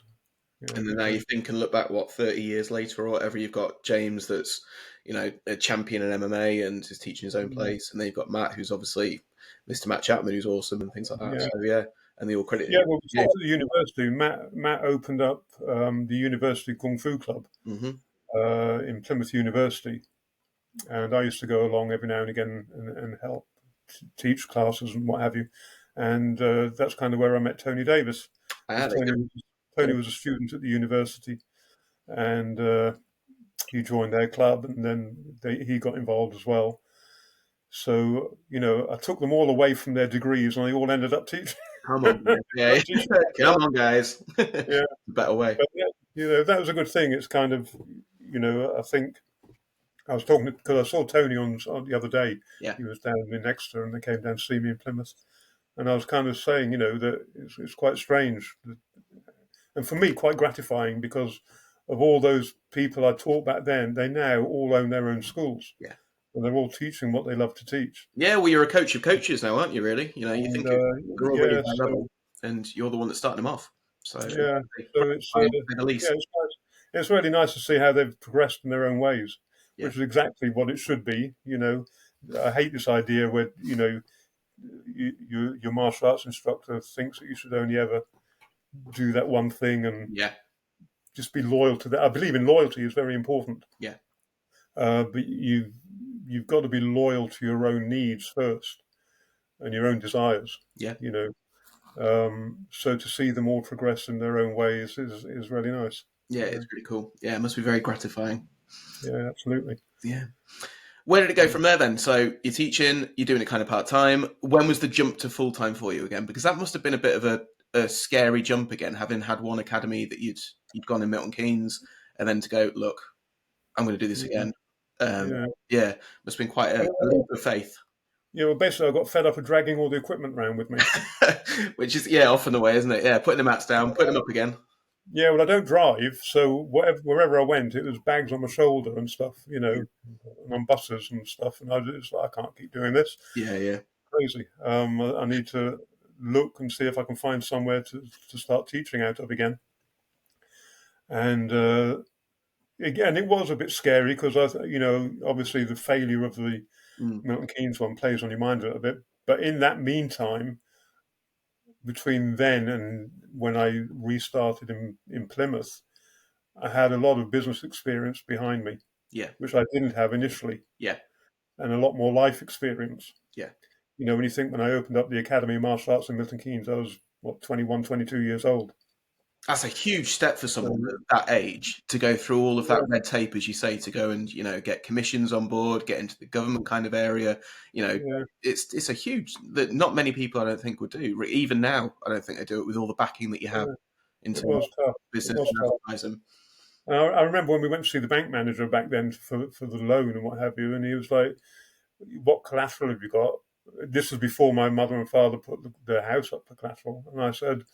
Yeah, and then now you think and look back, 30 years later or whatever, you've got James that's, a champion in MMA and is teaching his own place. And then you've got Matt, who's obviously Mr. Matt Chapman, who's awesome and things like that. Yeah. So, yeah, and they all credit him. Yeah, well, before the university, Matt opened up the University Kung Fu Club in Plymouth University. And I used to go along every now and again and help teach classes and what have you. And that's kind of where I met Tony Davis. Tony was a student at the university, and he joined their club, and then he got involved as well. So, I took them all away from their degrees, and they all ended up teaching. Come on, yeah. Come on, guys. Yeah, better way. But, that was a good thing. It's kind of, I think I was talking because I saw Tony on the other day. Yeah, he was down in Exeter, and they came down to see me in Plymouth, and I was kind of saying, that it's quite strange. And for me, quite gratifying because of all those people I taught back then, they now all own their own schools. Yeah. And they're all teaching what they love to teach. Yeah, well, you're a coach of coaches now, aren't you, really? You think you're already at that level, and you're the one that's starting them off. So, yeah, it's really nice to see how they've progressed in their own ways, which is exactly what it should be. I hate this idea where, your martial arts instructor thinks that you should only ever do that one thing and just be loyal to that. I believe in loyalty is very important. Yeah. But you've got to be loyal to your own needs first and your own desires. Yeah. So to see them all progress in their own ways is really nice. Yeah, it's pretty cool. Yeah, it must be very gratifying. Yeah, absolutely. Yeah. Where did it go from there then? So you're teaching, you're doing it kind of part-time. When was the jump to full-time for you again? Because that must have been a bit of a a scary jump again, having had one academy that you'd gone in Milton Keynes, and then to go, look, I'm going to do this again. Yeah. Yeah, must have been quite a leap of faith. Yeah, well, basically, I got fed up of dragging all the equipment around with me. Which is, often the way, isn't it? Yeah, putting the mats down, putting them up again. Yeah, well, I don't drive, so wherever I went, it was bags on my shoulder and stuff, and on buses and stuff. And I was like, I can't keep doing this. Yeah, yeah. Crazy. I need to look and see if I can find somewhere to start teaching out of again. And again, it was a bit scary because obviously the failure of the Milton Keynes one plays on your mind a little bit. But in that meantime, between then and when I restarted in Plymouth, I had a lot of business experience behind me, Yeah, which I didn't have initially, yeah, and a lot more life experience. yeah. When you think when I opened up the Academy of Martial Arts in Milton Keynes, I was, 21, 22 years old. That's a huge step for someone at that age to go through all of that red tape, as you say, to go and get commissions on board, get into the government kind of area. It's a huge that not many people I don't think would do. Even now, I don't think they do it with all the backing that you have into business and advertising. I remember when we went to see the bank manager back then for the loan and what have you, and he was like, "What collateral have you got?" This was before my mother and father put the house up for collateral, and I said,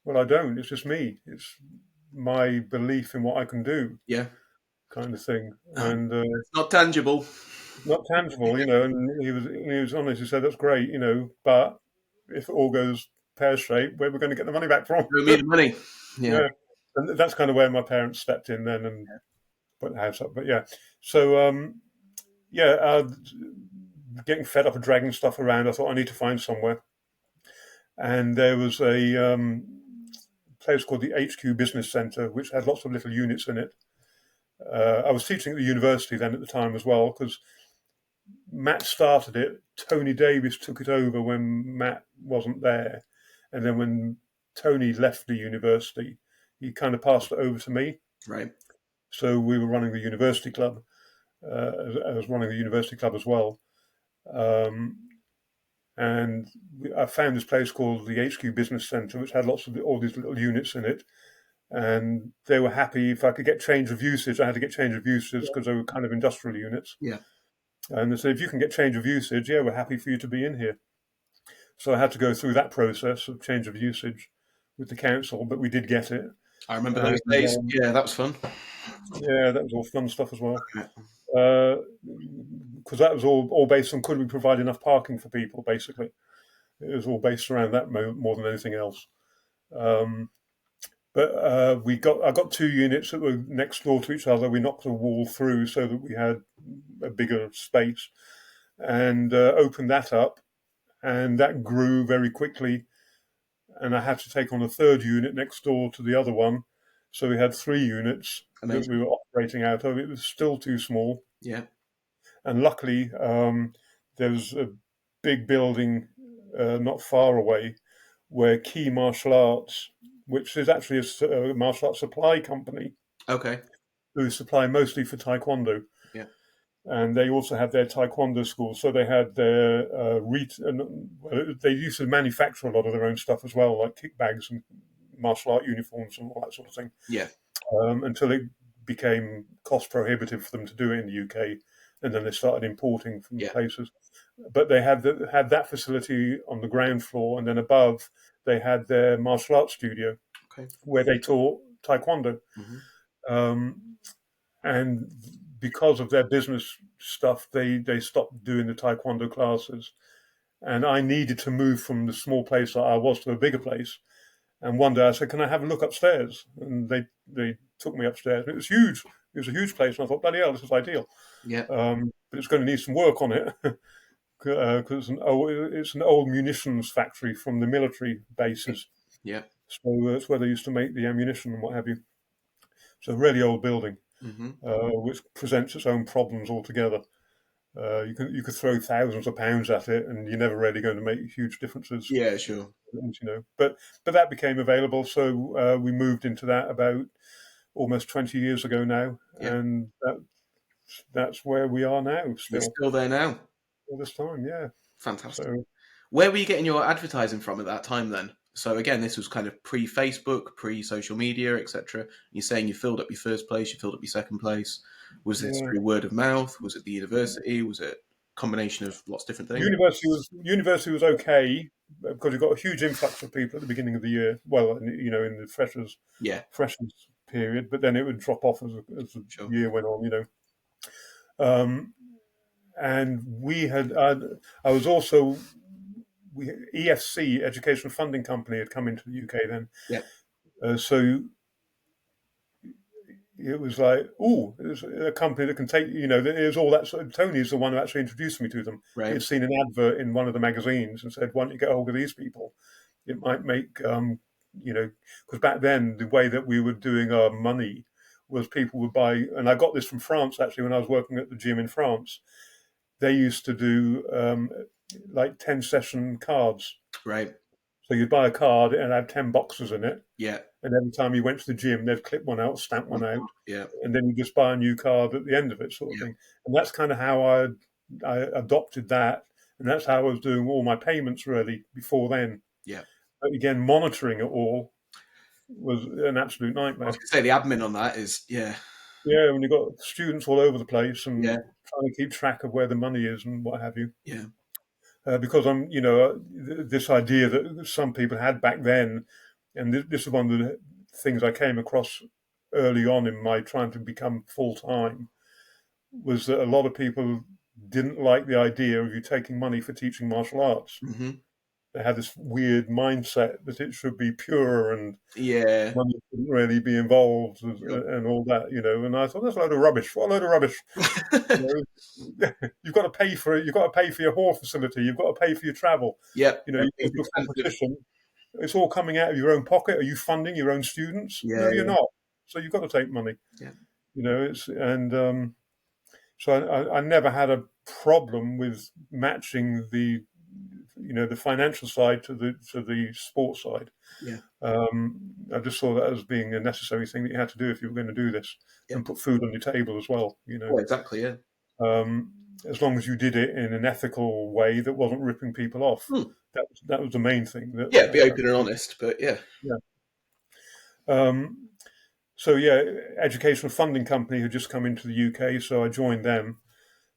"Well, I don't. It's just me. It's my belief in what I can do." Yeah, kind of thing, and it's not tangible, not tangible, And he was honest. He said, "That's great, but if it all goes pear shaped, where we're going to get the money back from?" Show me the money. Yeah. And that's kind of where my parents stepped in then and put the house up. But yeah, so getting fed up of dragging stuff around, I thought I need to find somewhere, and there was a place called the HQ Business Centre, which had lots of little units in it. I was teaching at the university then at the time as well, because Matt started it. Tony Davis took it over when Matt wasn't there. And then when Tony left the university, he kind of passed it over to me. Right. So we were running the university club. I was running the university club as well. And I found this place called the HQ Business Centre, which had lots of all these little units in it. And they were happy if I could get change of usage. I had to get change of usage because they were kind of industrial units. Yeah. And they said, if you can get change of usage, yeah, we're happy for you to be in here. So I had to go through that process of change of usage with the council, but we did get it. I remember those days. Yeah, that was fun. Yeah, that was all fun stuff as well. Because that was all based on could we provide enough parking for people, basically. It was all based around that more than anything else. But I got two units that were next door to each other. We knocked a wall through so that we had a bigger space, and opened that up, and that grew very quickly. And I had to take on a third unit next door to the other one, so we had 3 units that we were operating out of. It was still too small. Yeah. And luckily, there was a big building not far away where Key Martial Arts, which is actually a martial arts supply company. Okay. Who supply mostly for Taekwondo. Yeah. And they also had their Taekwondo school. So they had their they used to manufacture a lot of their own stuff as well, like kick bags and martial art uniforms and all that sort of thing. Yeah. Until it became cost prohibitive for them to do it in the UK. And then they started importing from places. But they had that facility on the ground floor, and then above they had their martial arts studio, where they taught Taekwondo. Mm-hmm. And because of their business stuff, they stopped doing the Taekwondo classes. And I needed to move from the small place that I was to a bigger place. And one day I said, "Can I have a look upstairs?" And they took me upstairs. It was huge. It was a huge place. And I thought, bloody hell, this is ideal. Yeah. But it's going to need some work on it. Because it's an old munitions factory from the military bases. Yeah. So it's where they used to make the ammunition and what have you. So a really old building, which presents its own problems altogether. You could throw thousands of pounds at it, and you're never really going to make huge differences. Yeah, sure. But that became available, so we moved into that about almost 20 years ago now, and that's where we are now. You're still there now. All this time, yeah. Fantastic. So, where were you getting your advertising from at that time then? So again, this was kind of pre-Facebook, pre-social media, etc. You're saying you filled up your first place, you filled up your second place. Was this Yeah. through word of mouth? Was it the university? Was it a combination of lots of different things? University was okay because you got a huge influx of people at the beginning of the year. Well, in the Yeah, freshers period, but then it would drop off as the sure. year went on. And I was also EFC, Education Funding Company, had come into the UK then. Yeah, So it was like, oh, there's a company that can take, there's all that. Tony's the one who actually introduced me to them. right. He'd seen an advert in one of the magazines and said, why don't you get hold of these people? It might make, because back then the way that we were doing our money was people would buy, and I got this from France actually when I was working at the gym in France. They used to do like 10-session cards. Right. So you'd buy a card and have 10 boxes in it. Yeah. And every time you went to the gym, they'd clip one out, stamp one out, Yeah. and then you just buy a new card at the end of it, sort of Yeah. thing. And that's kind of how I adopted that. And that's how I was doing all my payments really before then. Yeah. But again, monitoring it all was an absolute I nightmare. was going to say the admin on that is, yeah. Yeah, when you've got students all over the place and Yeah. trying to keep track of where the money is and what have you. Yeah. Because this idea that some people had back then, and this is one of the things I came across early on in my trying to become full-time, was that a lot of people didn't like the idea of you taking money for teaching martial arts. Mm-hmm. They had this weird mindset that it should be pure and Yeah. money shouldn't really be involved Sure. and all that, And I thought, that's a load of rubbish. What a load of rubbish. You've got to pay for it. You've got to pay for your hall facility. You've got to pay for your travel. Yep. You go to a competition. It's all coming out of your own pocket. Are you funding your own students? Yeah. No, you're not. So you've got to take money. Yeah. So I never had a problem with matching the financial side to the sports side. Yeah. I just saw that as being a necessary thing that you had to do if you were going to do this, and put food on your table as well. Well, exactly. Yeah. As long as you did it in an ethical way that wasn't ripping people off. That was the main thing. Be open and honest, but yeah. Educational Funding Company had just come into the UK, so I joined them.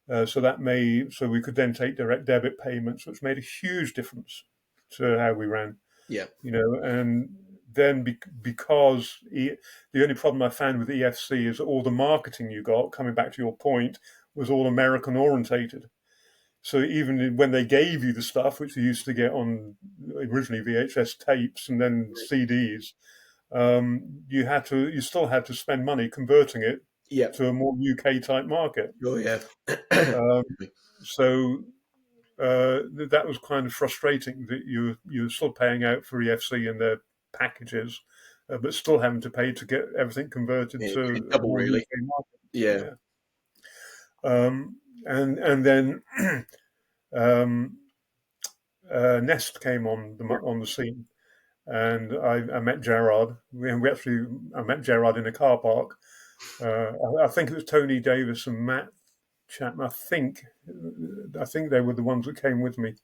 So we could then take direct debit payments, which made a huge difference to how we ran. Yeah. And then because the only problem I found with EFC is that all the marketing you got, coming back to your point, was all American orientated. So even when they gave you the stuff, which you used to get on originally VHS tapes and then CDs, you still had to spend money converting it to a more UK type market. Oh yeah. That was kind of frustrating that you're still paying out for EFC and their packages, but still having to pay to get everything converted to double, a really. UK market. Yeah. And then Nest came on the scene, and I met Gerard. I met Gerard in a car park. I think it was Tony Davis and Matt Chapman. I think they were the ones that came with me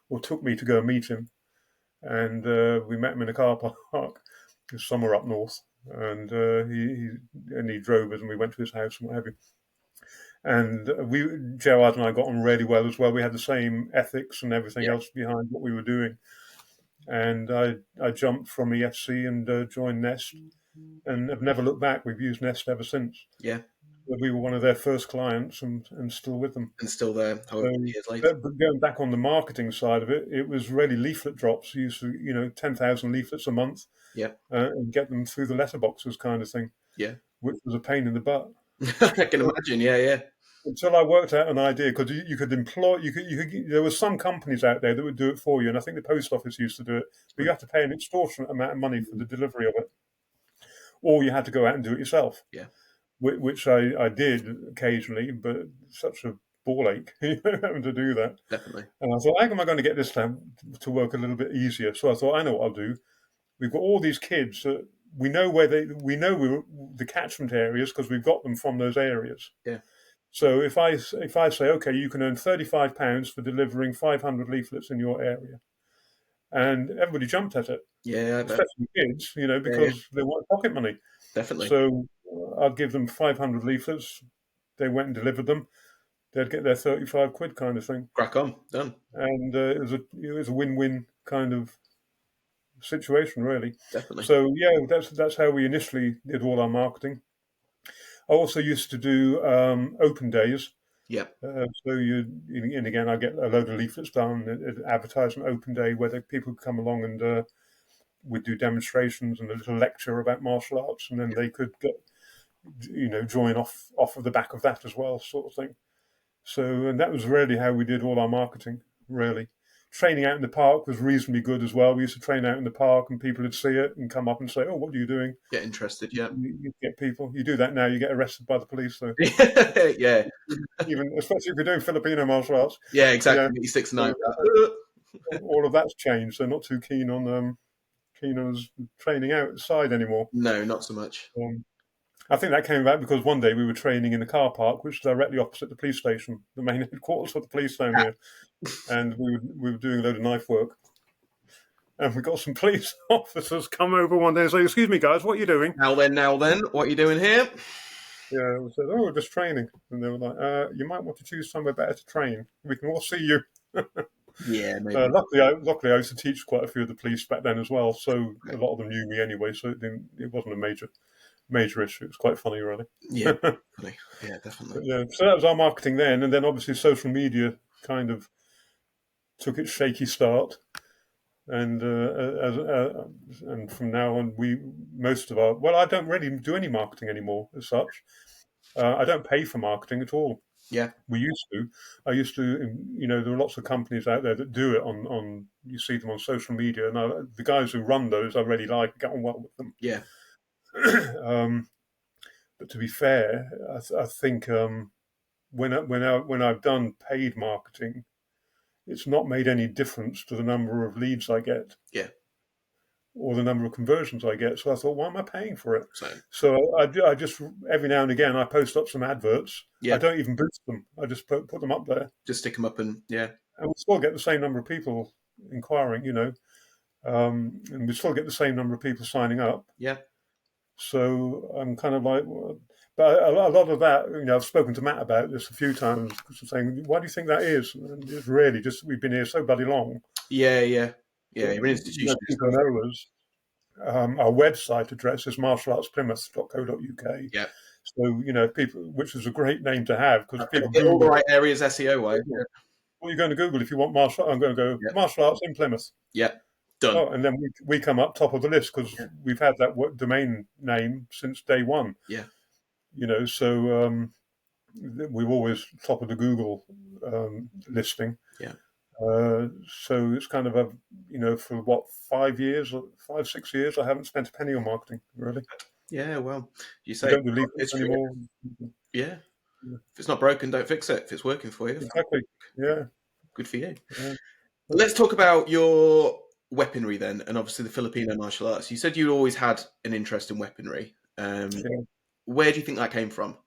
or took me to go meet him, and we met him in a car park somewhere up north, and he drove us, and we went to his house and what have you. And Gerard and I got on really well as well. We had the same ethics and everything else behind what we were doing. And I jumped from EFC and joined Nest, and have never looked back. We've used Nest ever since. Yeah. We were one of their first clients and still with them. And still there, however many years later. But going back on the marketing side of it, it was really leaflet drops. You used to, 10,000 leaflets a month. Yeah. And get them through the letterboxes kind of thing. Yeah. Which was a pain in the butt. I can imagine, yeah. Until I worked out an idea, because you could employ, there were some companies out there that would do it for you, and I think the post office used to do it, but you have to pay an extortionate amount of money for the delivery of it, or you had to go out and do it yourself. Yeah. Which I did occasionally, but such a ball ache having to do that. Definitely. And I thought, how am I going to get this to work a little bit easier? So I thought, I know what I'll do. We've got all these kids that we know the catchment areas because we've got them from those areas. Yeah. So if I say, okay, you can earn £35 for delivering 500 leaflets in your area, and everybody jumped at it, Yeah, I bet. especially kids, Yeah, because they wanted pocket money. definitely. So I'd give them 500 leaflets. They went and delivered them. They'd get their 35 quid kind of thing, Crack on, done. and it was a win-win kind of situation, really. Definitely. So yeah, that's how we initially did all our marketing. I also used to do open days. Yeah, So and again, I get a load of leaflets done, advertise an open day where people could come along and we'd do demonstrations and a little lecture about martial arts, and then they could get, join off of the back of that as well, sort of thing. So, and that was really how we did all our marketing, really. Training out in the park was reasonably good as well. We used to train out in the park and people would see it and come up and say, "Oh, what are you doing?" get interested. Yeah, You get people. You do that now, you get arrested by the police, though. yeah, Even especially if you're doing Filipino martial arts. yeah, exactly. Yeah. 6 9. All of that's changed. They're not too keen on us training outside anymore. No, not so much. I think that came about because one day we were training in the car park, which is directly opposite the police station, the main headquarters of the police down here, and we were doing a load of knife work. And we got some police officers come over one day and say, "Excuse me, guys, what are you doing?" Now then, what are you doing here? Yeah, we said, "Oh, we're just training." And they were like, "You might want to choose somewhere better to train. We can all see you." Yeah, maybe. Luckily, I used to teach quite a few of the police back then as well, so a lot of them knew me anyway. So it wasn't a major issue. It was quite funny, really. Yeah, definitely. Yeah, definitely. Yeah, so that was our marketing then, and then obviously social media kind of took its shaky start, and and from now on, I don't really do any marketing anymore as such. I don't pay for marketing at all. Yeah, We used to. I used to. There are lots of companies out there that do it on. You see them on social media, and the guys who run those, I really like. Get on well with them. yeah, But to be fair, I think when I've done paid marketing, it's not made any difference to the number of leads I get. Yeah. Or the number of conversions I get. So I thought, why am I paying for it? Same. So I just every now and again I post up some adverts. Yeah. I don't even boost them. I just put them up there. Just stick them up and yeah. And we still get the same number of people inquiring, and we still get the same number of people signing up. Yeah. So I'm kind of like, but a lot of that, I've spoken to Matt about this a few times, saying, why do you think that is? And it's really just, we've been here so bloody long. Yeah. You're an institution. People know us. Our website address is martialartsplymouth.co.uk. Yeah. So, people, which is a great name to have, because people Google all the right areas SEO wise. Yeah. Well, you're going to Google if you want martial. I'm going to go martial arts in Plymouth. Yeah. Done. Oh, and then we come up top of the list because we've had that domain name since day one. Yeah. So we're always top of the Google listing. Yeah. So it's kind of for 6 years, I haven't spent a penny on marketing, really. Yeah, well, you say don't believe it anymore. Yeah. If it's not broken, don't fix it. If it's working for you. Exactly. Yeah. Good for you. Yeah. Let's talk about your weaponry then, and obviously the Filipino martial arts. You said you always had an interest in weaponry. Where do you think that came from?